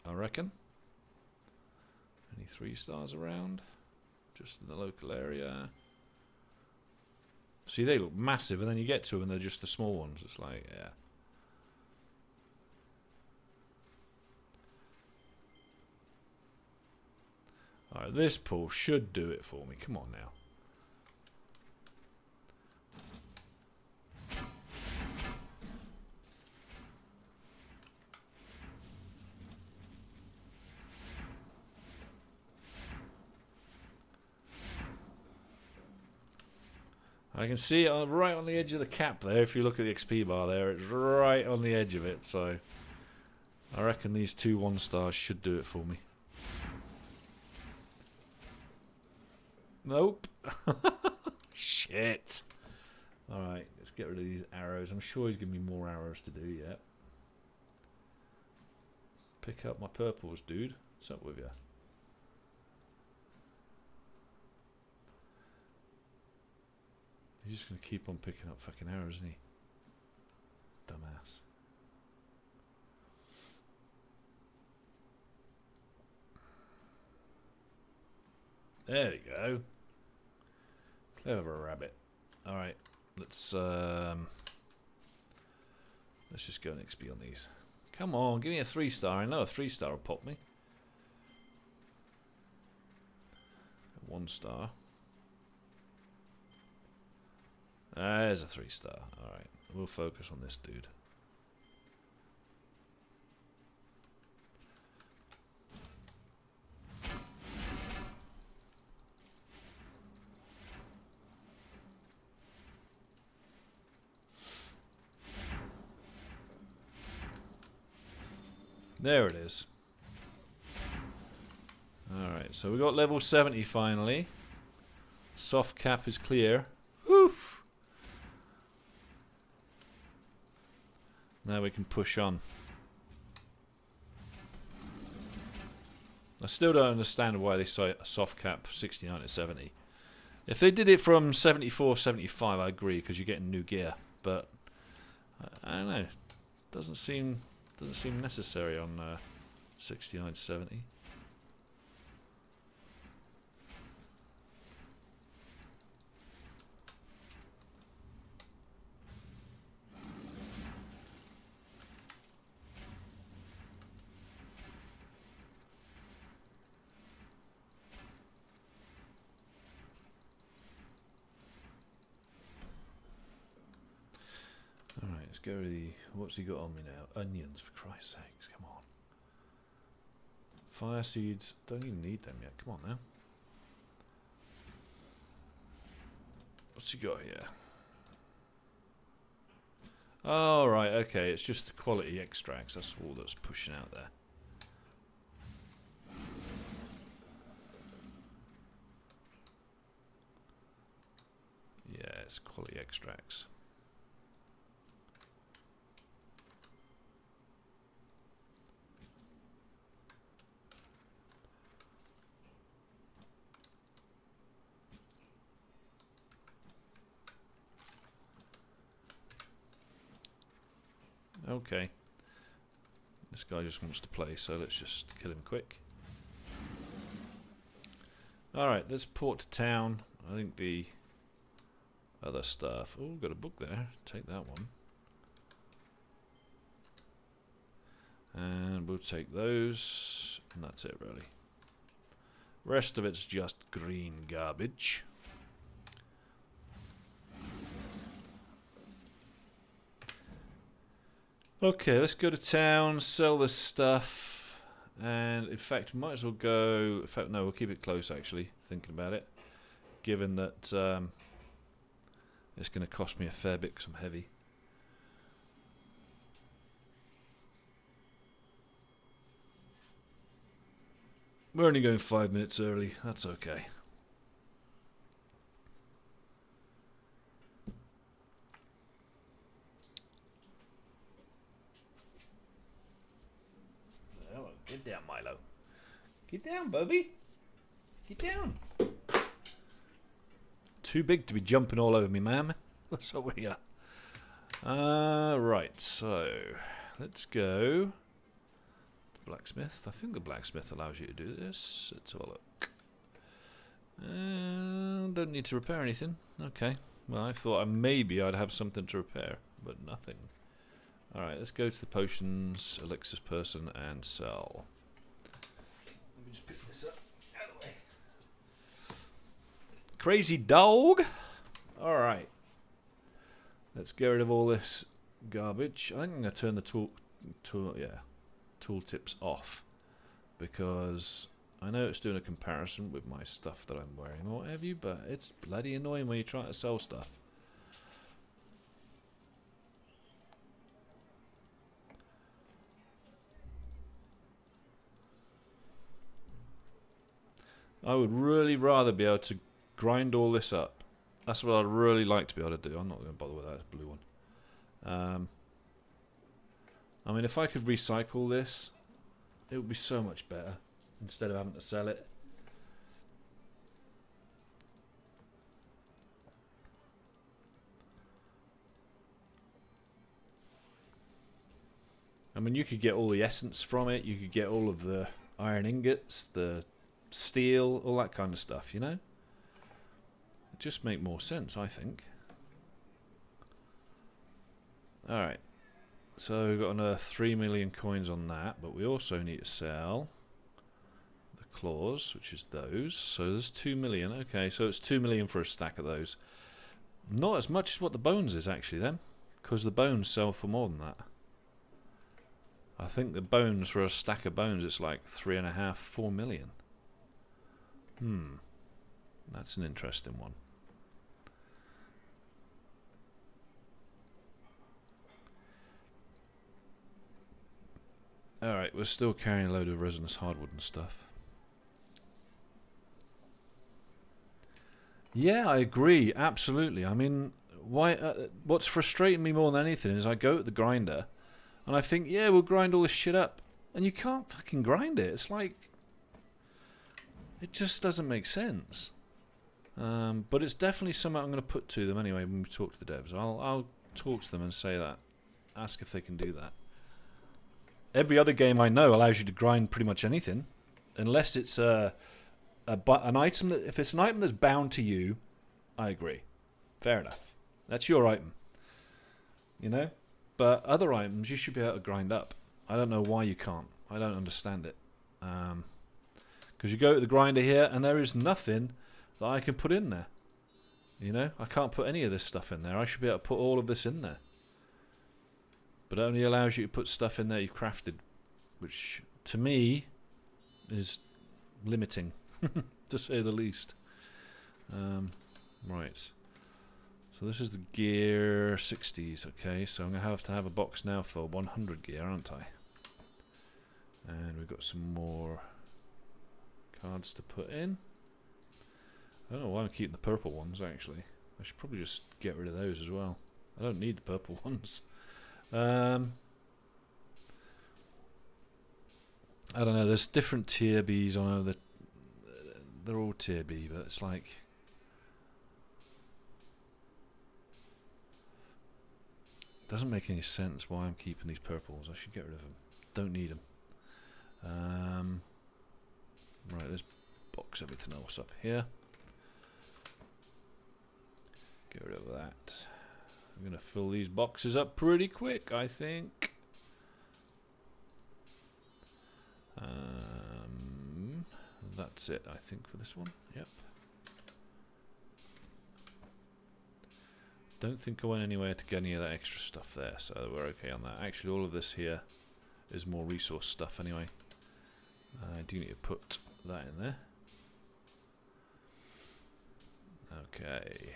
I reckon. Any 3 stars around? Just in the local area. See, they look massive, and then you get to them and they're just the small ones. It's like, yeah. Alright, this pull should do it for me. Come on now. I can see it right on the edge of the cap there. If you look at the XP bar there, it's right on the edge of it. So I reckon these 2 1 stars should do it for me. Nope. Shit. Alright, let's get rid of these arrows. I'm sure he's giving me more arrows to do yet. Pick up my purples, dude. What's up with you? He's just going to keep on picking up fucking arrows, isn't he? Dumbass. There we go. Clever rabbit. Alright, let's just go and XP on these. Come on, give me a 3 star. I know a 3 star will pop me. 1 star. There's a 3 star. Alright, we'll focus on this dude. There it is. Alright, so we got level 70 finally. Soft cap is clear. Woof! Now we can push on. I still don't understand why they say a soft cap 69 to 70. If they did it from 74, 75, I agree, because you're getting new gear. But I don't know. Doesn't seem necessary on 69 to 70. Alright, let's go to the... What's he got on me now? Onions, for Christ's sakes, come on. Fire seeds, don't even need them yet, come on now. What's he got here? Oh, right, okay, it's just the quality extracts, that's all that's pushing out there. Yeah, it's quality extracts. Okay. This guy just wants to play, so let's just kill him quick. Alright, let's port to town. I think the other stuff... Oh, got a book there. Take that one. And we'll take those. And that's it, really. Rest of it's just green garbage. Okay, let's go to town, sell this stuff, and in fact, might as well go... In fact, no, we'll keep it close, actually, thinking about it, given that it's going to cost me a fair bit because I'm heavy. We're only going 5 minutes early, that's okay. Get down, Milo. Get down, Bubby. Get down. Too big to be jumping all over me, ma'am. That's what we are. Right, so let's go to the blacksmith. I think the blacksmith allows you to do this. Let's have a look. Don't need to repair anything. Okay. Well, I thought maybe I'd have something to repair, but nothing. Alright, let's go to the potions, elixirs person, and sell. Let me just pick this up out of the way. Crazy dog! Alright. Let's get rid of all this garbage. I think I'm going to turn the tool tips off. Because I know it's doing a comparison with my stuff that I'm wearing or what have you, but it's bloody annoying when you're trying to sell stuff. I would really rather be able to grind all this up. That's what I'd really like to be able to do. I'm not going to bother with that blue one. I mean, if I could recycle this, it would be so much better instead of having to sell it. I mean, you could get all the essence from it. You could get all of the iron ingots, the steel, all that kind of stuff, you know? It just make more sense, I think. Alright. So we've got another 3 million coins on that, but we also need to sell the claws, which is those. So there's 2 million. Okay, so it's 2 million for a stack of those. Not as much as what the bones is, actually, then. Because the bones sell for more than that. I think the bones, for a stack of bones, it's like 3.5, 4 million. That's an interesting one. Alright, we're still carrying a load of resinous hardwood and stuff. Yeah, I agree, absolutely. I mean, why? What's frustrating me more than anything is I go to the grinder and I think, yeah, we'll grind all this shit up. And you can't fucking grind it. It's like, it just doesn't make sense. But it's definitely something I'm going to put to them anyway when we talk to the devs. I'll talk to them and say that. Ask if they can do that. Every other game I know allows you to grind pretty much anything. Unless it's an item that, if it's an item that's bound to you, I agree. Fair enough. That's your item. You know? But other items you should be able to grind up. I don't know why you can't. I don't understand it. Because you go to the grinder here and there is nothing that I can put in there. You know? I can't put any of this stuff in there. I should be able to put all of this in there. But it only allows you to put stuff in there you've crafted. Which, to me, is limiting. To say the least. Right. So this is the gear 60s, okay, so I'm going to have a box now for 100 gear, aren't I? And we've got some more cards to put in. I don't know why I'm keeping the purple ones, actually. I should probably just get rid of those as well. I don't need the purple ones. I don't know, there's different tier Bs on it. They're all tier B, but it's like... doesn't make any sense why I'm keeping these purples. I should get rid of them. Don't need them. Right, let's box everything else up here. Get rid of that. I'm going to fill these boxes up pretty quick, I think. That's it, I think, for this one. Yep. Don't think I went anywhere to get any of that extra stuff there, so we're okay on that. Actually, all of this here is more resource stuff anyway. I do need to put that in there. Okay.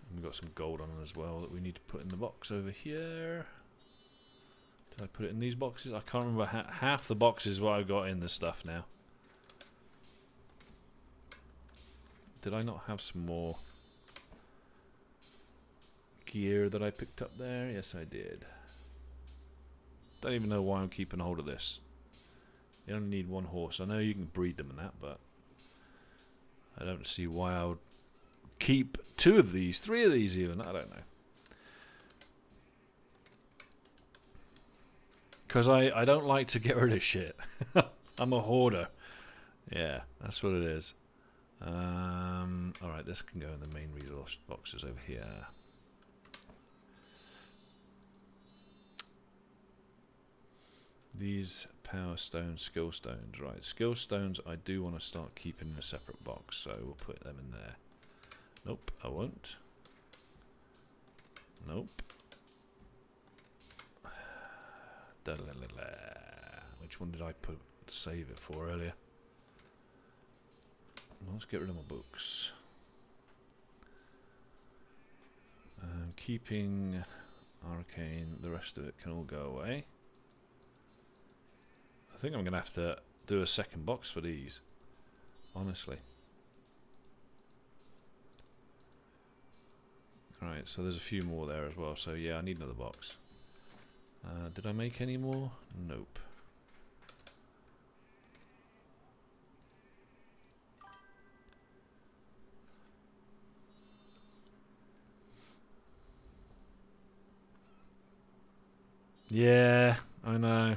And we've got some gold on it as well that we need to put in the box over here. Did I put it in these boxes? I can't remember. Half the boxes what I've got in this stuff now. Did I not have some more gear that I picked up there? Yes, I did. Don't even know why I'm keeping hold of this. You only need one horse. I know you can breed them and that, but I don't see why I would keep 2 of these, 3 of these even. I don't know. Because I don't like to get rid of shit. I'm a hoarder. Yeah, that's what it is. Alright, this can go in the main resource boxes over here. These power stones, skill stones. Right, skill stones I do want to start keeping in a separate box, so we'll put them in there. Nope, I won't. Nope. Which one did I save it for earlier? Let's get rid of my books. Keeping arcane, the rest of it can all go away. I think I'm going to have to do a second box for these, honestly. Alright, so there's a few more there as well, so yeah, I need another box. Did I make any more? Nope. Yeah, I know.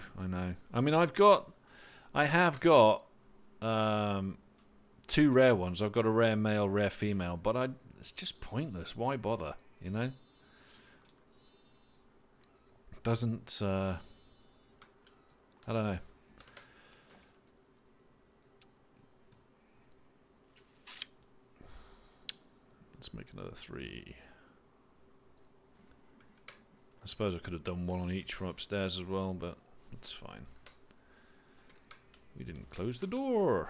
I mean, I have got 2 rare ones. I've got a rare male, rare female, but it's just pointless. Why bother, you know? Doesn't, I don't know. Let's make another 3. I suppose I could have done 1 on each from upstairs as well, but it's fine. We didn't close the door.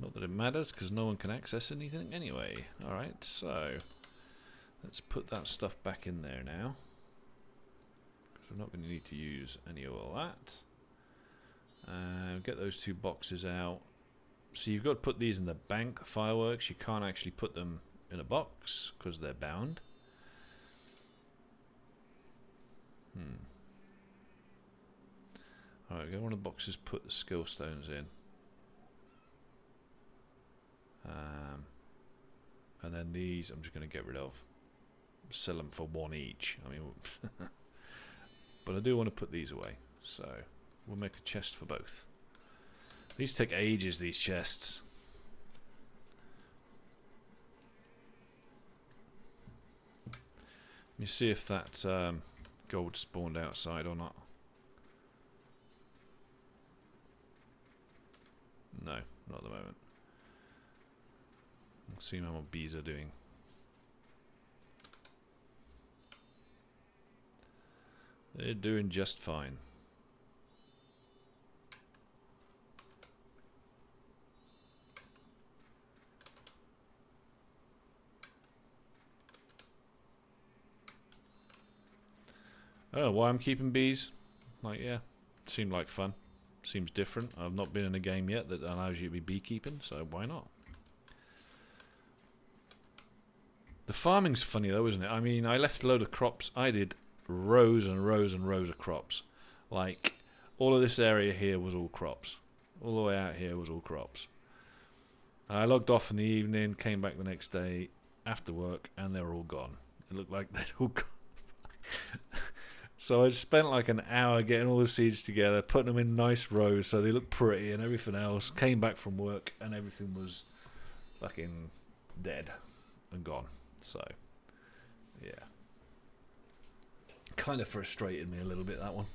Not that it matters, because no one can access anything anyway. Alright, so let's put that stuff back in there now. So we're not going to need to use any of all that. Get those 2 boxes out. So you've got to put these in the bank, fireworks. You can't actually put them in a box because they're bound. Alright, get one of the boxes, put the skill stones in. And then these I'm just going to get rid of. Sell them for 1 each. I mean, but I do want to put these away. So we'll make a chest for both. These take ages, these chests. Let me see if that gold spawned outside or not. No, not at the moment. Let's see how my bees are doing. They're doing just fine. I don't know why I'm keeping bees. Like, yeah, seemed like fun. Seems different. I've not been in a game yet that allows you to be beekeeping, so why not? The farming's funny though, isn't it? I mean, I left a load of crops. I did rows and rows and rows of crops. Like, all of this area here was all crops. All the way out here was all crops. I logged off in the evening, came back the next day after work, and they were all gone. It looked like they'd all gone. So I spent like an hour getting all the seeds together, putting them in nice rows so they look pretty and everything else. Came back from work and everything was fucking dead and gone. So, yeah. Kind of frustrated me a little bit, that one.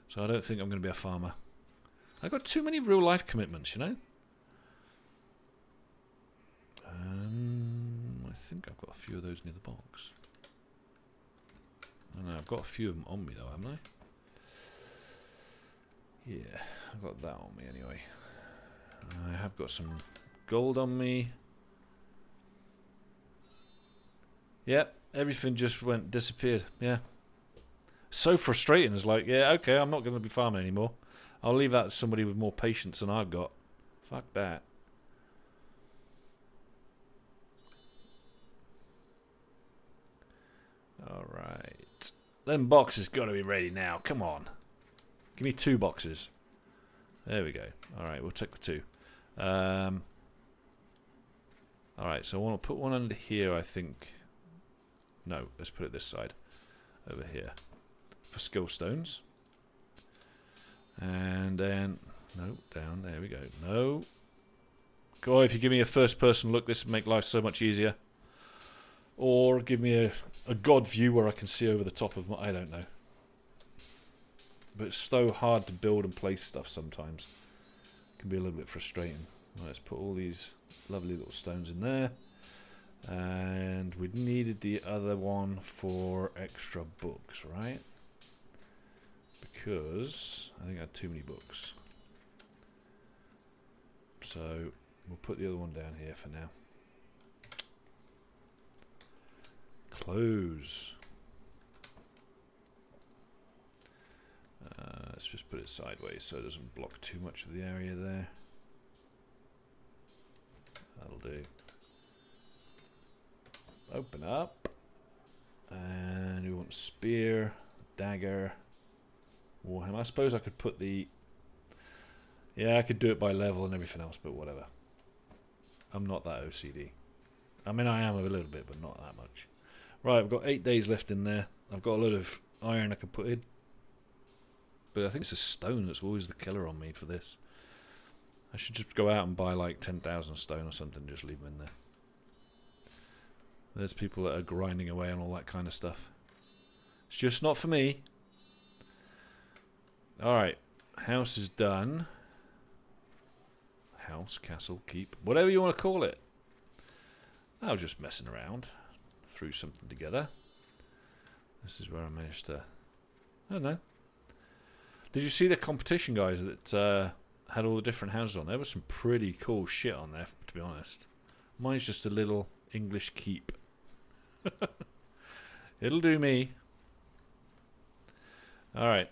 So I don't think I'm going to be a farmer. I've got too many real life commitments, you know? I think I've got a few of those near the box. I know, I've got a few of them on me though, haven't I? Yeah, I've got that on me anyway. I have got some gold on me. Yep, everything just disappeared. Yeah. So frustrating. It's like, yeah, okay, I'm not going to be farming anymore. I'll leave that to somebody with more patience than I've got. Fuck that. Alright. Them boxes got to be ready now. Come on. Give me 2 boxes. There we go. Alright, we'll take the 2. Alright, so I want to put one under here, I think. No, let's put it this side. Over here. For skill stones. And then... No, down. There we go. No. God, if you give me a first person look, this would make life so much easier. Or give me a god view where I can see over the top of my... I don't know. But it's so hard to build and place stuff sometimes. It can be a little bit frustrating. Right, let's put all these lovely little stones in there. And we needed the other one for extra books, right? Because I think I had too many books. So we'll put the other one down here for now. Close. Let's just put it sideways so it doesn't block too much of the area there. That'll do. Open up. And we want spear, dagger, warhammer. I suppose I could put the... Yeah, I could do it by level and everything else, but whatever. I'm not that OCD. I mean, I am a little bit, but not that much. Right, I've got 8 days left in there. I've got a lot of iron I can put in. But I think it's a stone that's always the killer on me for this. I should just go out and buy like 10,000 stone or something and just leave them in there. There's people that are grinding away on all that kind of stuff. It's just not for me. Alright, house is done. House, castle, keep, whatever you want to call it. I was just messing around. Threw something together. This is where I managed to... I don't know. Did you see the competition guys that had all the different houses on? There was some pretty cool shit on there, to be honest. Mine's just a little English keep. It'll do me. Alright.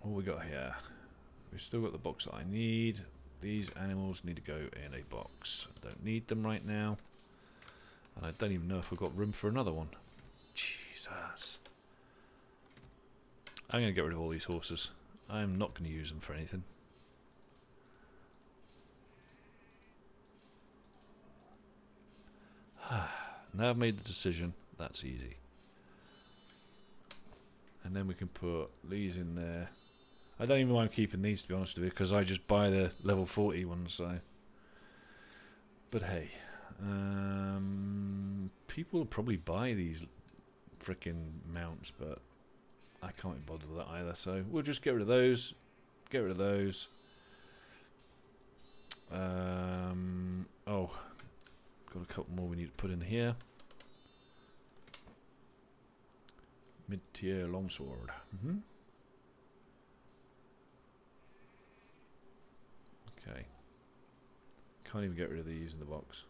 What we got here? We've still got the box that I need. These animals need to go in a box. I don't need them right now. And I don't even know if we've got room for another one. Jesus. I'm going to get rid of all these horses. I'm not going to use them for anything. Now I've made the decision, that's easy. And then we can put these in there. I don't even mind keeping these, to be honest with you, because I just buy the level 40 ones, so. But hey. People will probably buy these frickin' mounts, but I can't be bothered with that either, so we'll just get rid of those. Get rid of those. Oh. Got a couple more we need to put in here. Mid-tier longsword. Okay. Can't even get rid of these in the box.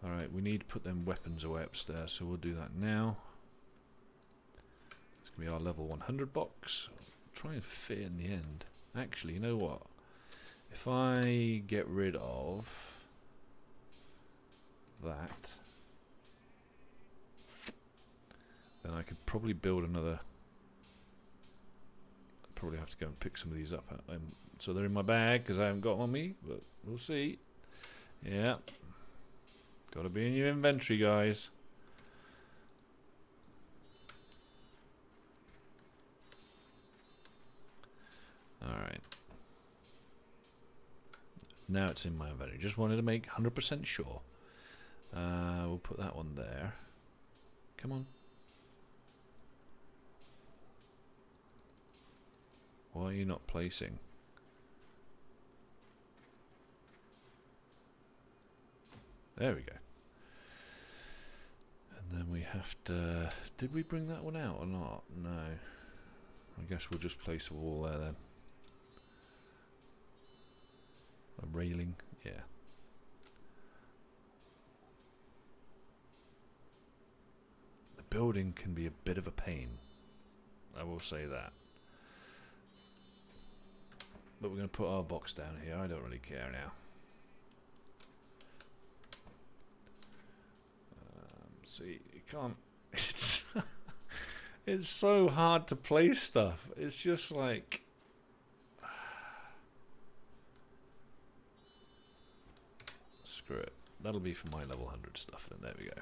Alright, we need to put them weapons away upstairs, so we'll do that now. It's going to be our level 100 box. Try and fit in the end. Actually, you know what? If I get rid of that, then I could probably build another. I'd probably have to go and pick some of these up. So they're in my bag because I haven't got them on me, but we'll see. Yeah. Got to be in your inventory, guys. Alright. Now it's in my inventory. Just wanted to make 100% sure. We'll put that one there. Come on. Why are you not placing? There we go. And then we have to... Did we bring that one out or not? No. I guess we'll just place a wall there then. A railing, yeah. The building can be a bit of a pain. I will say that. But we're going to put our box down here. I don't really care now. See, you can't. It's so hard to place stuff. It's just like. Screw it. That'll be for my level 100 stuff. Then there we go.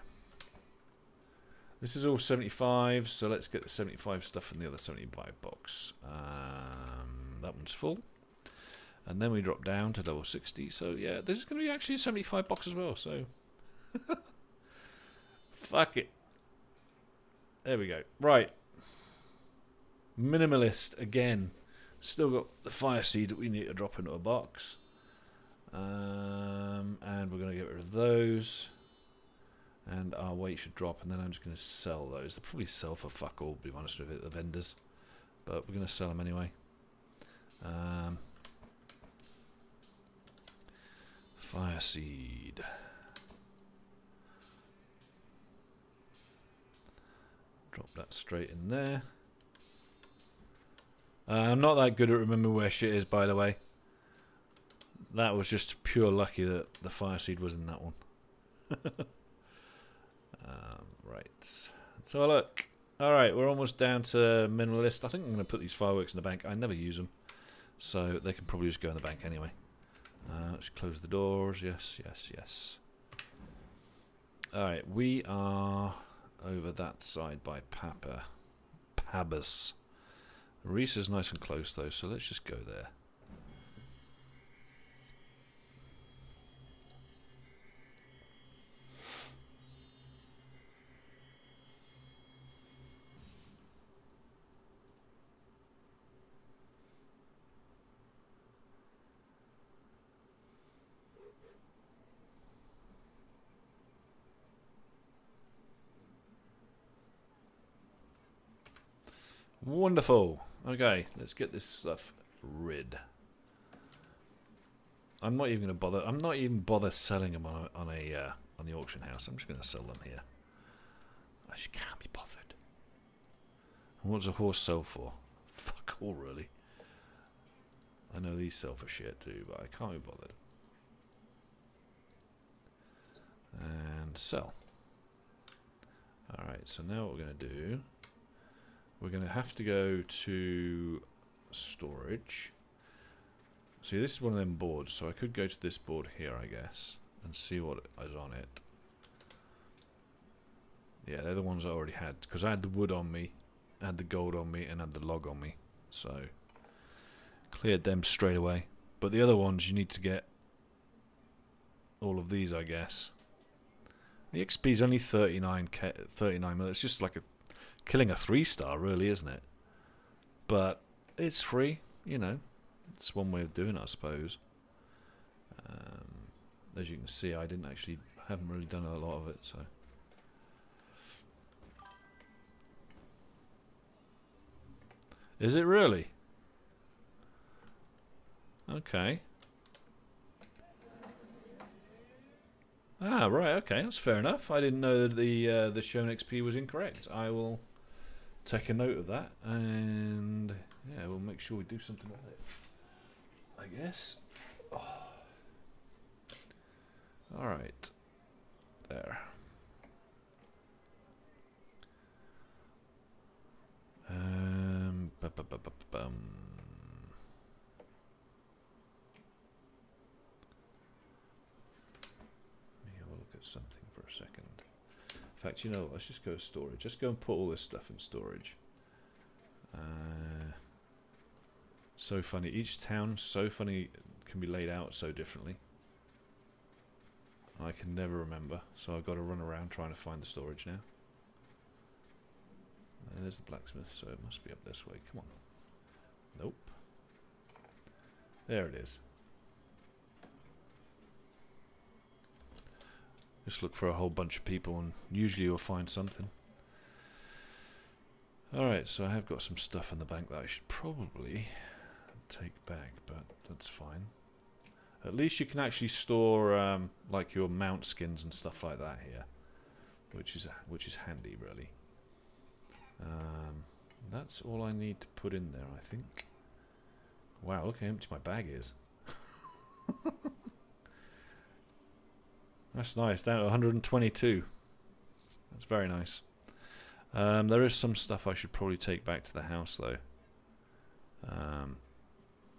This is all 75, so let's get the 75 stuff in the other 75 box. That one's full. And then we drop down to level 60. So yeah, this is going to be actually a 75 box as well. So fuck it. There we go. Right. Minimalist again. Still got the fire seed that we need to drop into a box. And we're going to get rid of those. And our weight should drop, and then I'm just going to sell those. They'll probably sell for fuck all, to be honest with it, the vendors. But we're going to sell them anyway. Fire seed. Drop that straight in there. I'm not that good at remembering where shit is, by the way. That was just pure lucky that the fire seed was in that one. Right. Let's have a look. Alright, we're almost down to minimalist. I think I'm going to put these fireworks in the bank. I never use them. So they can probably just go in the bank anyway. Let's close the doors. Yes, yes, yes. Alright, we are over that side by Pabas. Reese is nice and close though, so let's just go there. Wonderful. Okay, let's get this stuff rid. I'm not even going to bother. I'm not even bother selling them on the auction house. I'm just going to sell them here. I just can't be bothered. What's a horse sell for? Fuck all, really. I know these sell for shit too, but I can't be bothered. And sell. Alright, so now what we're going to do, we're going to have to go to storage. See, this is one of them boards, so I could go to this board here, I guess, and see what is on it. Yeah, they're the ones I already had, because I had the wood on me, had the gold on me, and had the log on me, so cleared them straight away. But the other ones, you need to get all of these, I guess. The XP is only 39 mil. It's just like killing a 3-star, really, isn't it? But it's free, you know. It's one way of doing it, I suppose. As you can see, I haven't really done a lot of it, so. Is it really? Okay. Ah, right, okay, that's fair enough. I didn't know that the shown XP was incorrect. I will take a note of that, and yeah, we'll make sure we do something about it, I guess. Oh. Alright. There. Bum. Something for a second. In fact, you know, let's just go to storage. Just go and put all this stuff in storage. So funny. Each town, so funny, can be laid out so differently. I can never remember, so I've got to run around trying to find the storage now. There's the blacksmith, so it must be up this way. Come on. Nope. There it is. Just look for a whole bunch of people and usually you'll find something. Alright, so I have got some stuff in the bank that I should probably take back, but that's fine. At least you can actually store like your mount skins and stuff like that here, which is handy, really. That's all I need to put in there, I think. Wow, look how empty my bag is. That's nice, down to 122. That's very nice. There is some stuff I should probably take back to the house, though.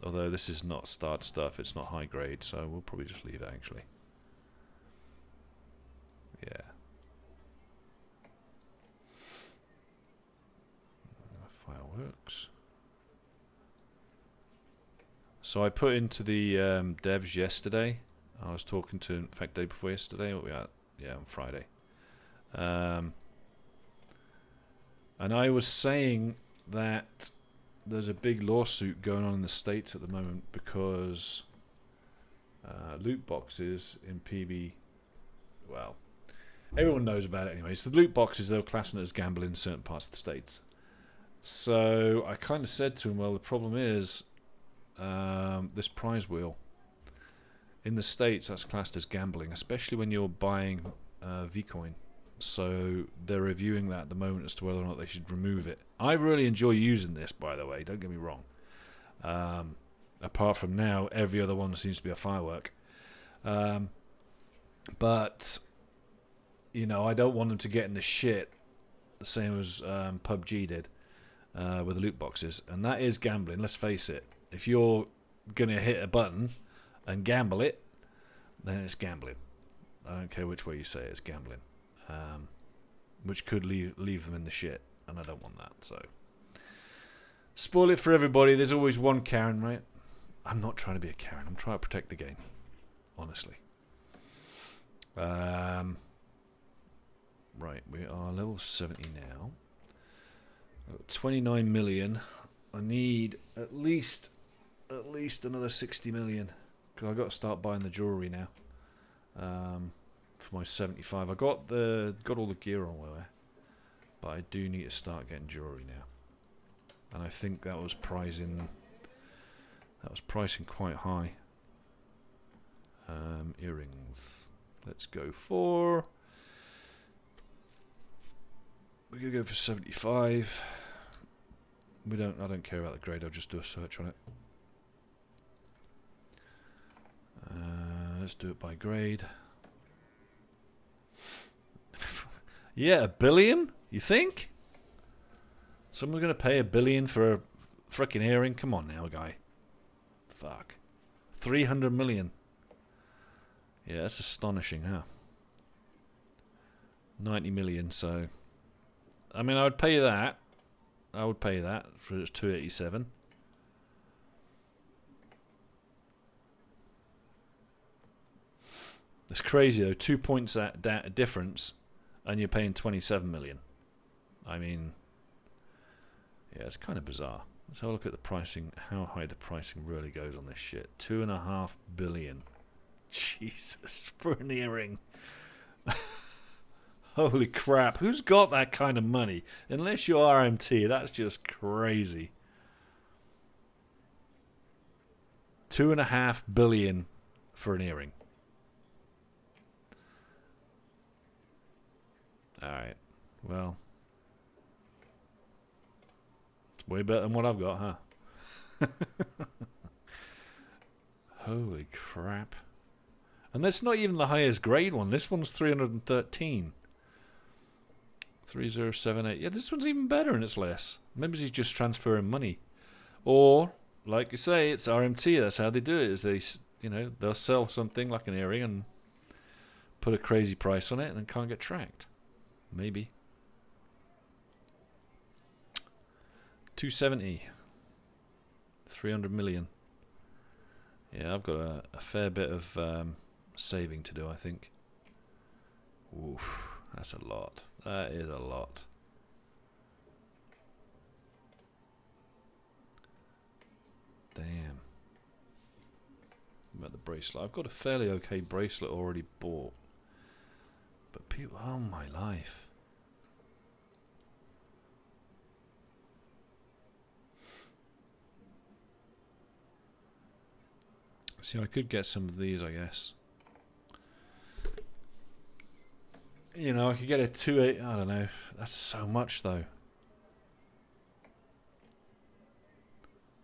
Although this is not start stuff, it's not high grade, so we'll probably just leave it, actually. Yeah. Fireworks. So I put into the devs yesterday. I was talking to, in fact, day before yesterday. What we at? Yeah, on Friday. And I was saying that there's a big lawsuit going on in the States at the moment because loot boxes in PB. Well, everyone knows about it anyway. So the loot boxes, they were classing it as gambling in certain parts of the States. So I kind of said to him, well, the problem is this prize wheel. In the States, that's classed as gambling, especially when you're buying Vcoin. So they're reviewing that at the moment as to whether or not they should remove it. I really enjoy using this, by the way, don't get me wrong. Apart from now, every other one seems to be a firework. But, you know, I don't want them to get in the shit, the same as PUBG did with the loot boxes. And that is gambling, let's face it. If you're going to hit a button and gamble it, then it's gambling. I don't care which way you say it, it's gambling. Which could leave them in the shit, and I don't want that, so. Spoil it for everybody, there's always one Karen, right? I'm not trying to be a Karen, I'm trying to protect the game. Honestly. Right, we are level 70 now. 29 million. I need at least another 60 million. Because I've got to start buying the jewellery now. For my 75. I got all the gear on where, but I do need to start getting jewellery now. And I think that was pricing quite high. Earrings. Let's go for. We're gonna go for 75. I don't care about the grade. I'll just do a search on it. Let's do it by grade. Yeah, $1 billion? You think? Someone's going to pay $1 billion for a frickin' earring? Come on now, guy. Fuck. 300 million. Yeah, that's astonishing, huh? 90 million, so... I mean, I would pay that. I would pay that for its 287. It's crazy, though. 2 points that difference, and you're paying 27 million. I mean... Yeah, it's kind of bizarre. Let's have a look at the pricing, how high the pricing really goes on this shit. 2.5 billion. Jesus, for an earring. Holy crap, who's got that kind of money? Unless you're RMT, that's just crazy. 2.5 billion for an earring. Alright, well... Way better than what I've got, huh? Holy crap. And that's not even the highest grade one. This one's 313. 3078. Yeah, this one's even better and it's less. Maybe he's just transferring money. Or, like you say, it's RMT. That's how they do it. Is they, you know, they'll sell something like an earring and put a crazy price on it and it can't get tracked. Maybe. 270. 300 million. Yeah, I've got a fair bit of saving to do, I think. Oof, that's a lot. That is a lot. Damn. What about the bracelet? I've got a fairly okay bracelet already bought. But people, oh my life. See, I could get some of these, I guess. You know, I could get a 2.8. I don't know. That's so much, though.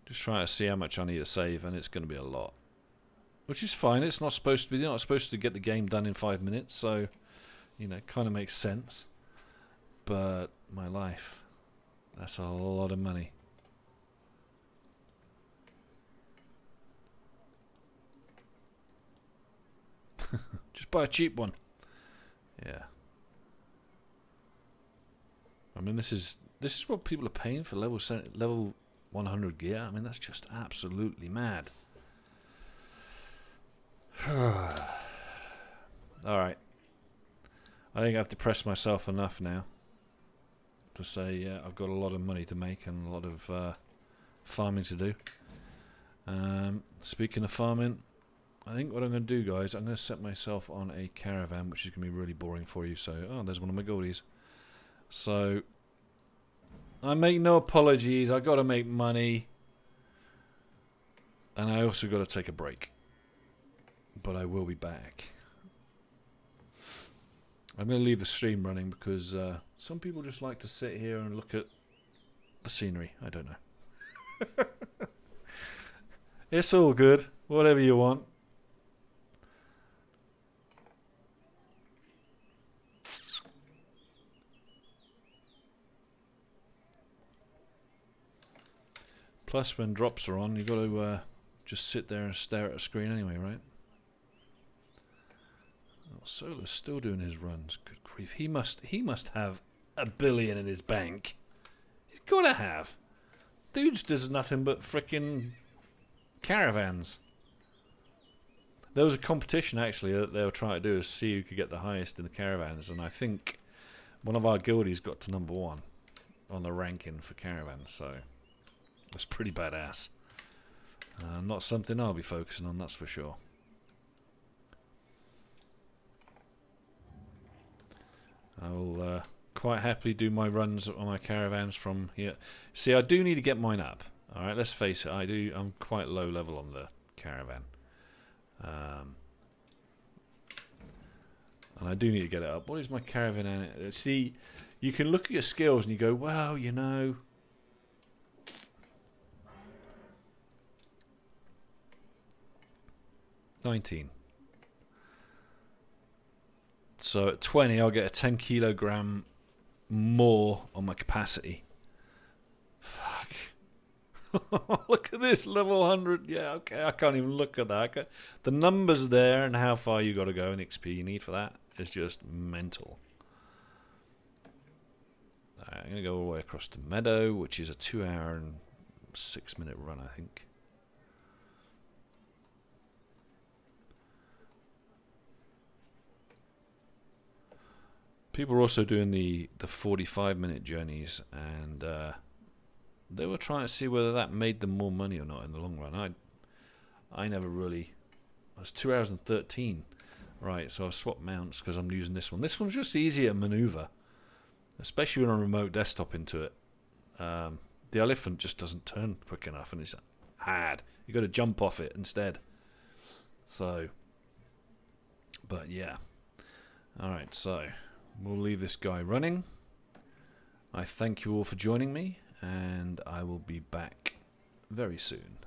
Just trying to see how much I need to save, and it's going to be a lot. Which is fine. It's not supposed to be. You're not supposed to get the game done in 5 minutes, so you know, it kind of makes sense. But my life, that's a lot of money. Just buy a cheap one. Yeah. I mean, this is what people are paying for level 100 gear. I mean, that's just absolutely mad. All right. I think I've depressed myself enough now to say, yeah, I've got a lot of money to make and a lot of farming to do. Speaking of farming, I think what I'm going to do, guys, I'm going to set myself on a caravan, which is going to be really boring for you. So, oh, there's one of my goldies. So, I make no apologies. I got to make money. And I also got to take a break. But I will be back. I'm going to leave the stream running because some people just like to sit here and look at the scenery. I don't know. It's all good. Whatever you want. Plus, when drops are on, you've got to just sit there and stare at a screen anyway, right? Oh, Solar's still doing his runs. Good grief. He must have $1 billion in his bank. He's got to have. Dude does nothing but frickin' caravans. There was a competition, actually, that they were trying to do to see who could get the highest in the caravans, and I think one of our guildies got to #1 on the ranking for caravans, so... That's pretty badass. Not something I'll be focusing on, that's for sure. I will quite happily do my runs on my caravans from here. See, I do need to get mine up. Alright, let's face it, I'm quite low level on the caravan. And I do need to get it up. What is my caravan? See, you can look at your skills and you go, well, you know... 19. So at 20, I'll get a 10 kilogram more on my capacity. Fuck. Look at this, level 100. Yeah, okay, I can't even look at that. The numbers there and how far you got to go and XP you need for that is just mental. I'm going to go all the way across the meadow, which is a 2 hour and 6 minute run, I think. People are also doing the 45-minute journeys, and they were trying to see whether that made them more money or not in the long run. I never really. It was 2 hours and 13. Right, so I've swapped mounts because I'm using this one. This one's just easier to maneuver, especially when I remote desktop into it. The elephant just doesn't turn quick enough, and it's hard. You got to jump off it instead. So, but yeah. All right, so we'll leave this guy running. I thank you all for joining me, and I will be back very soon.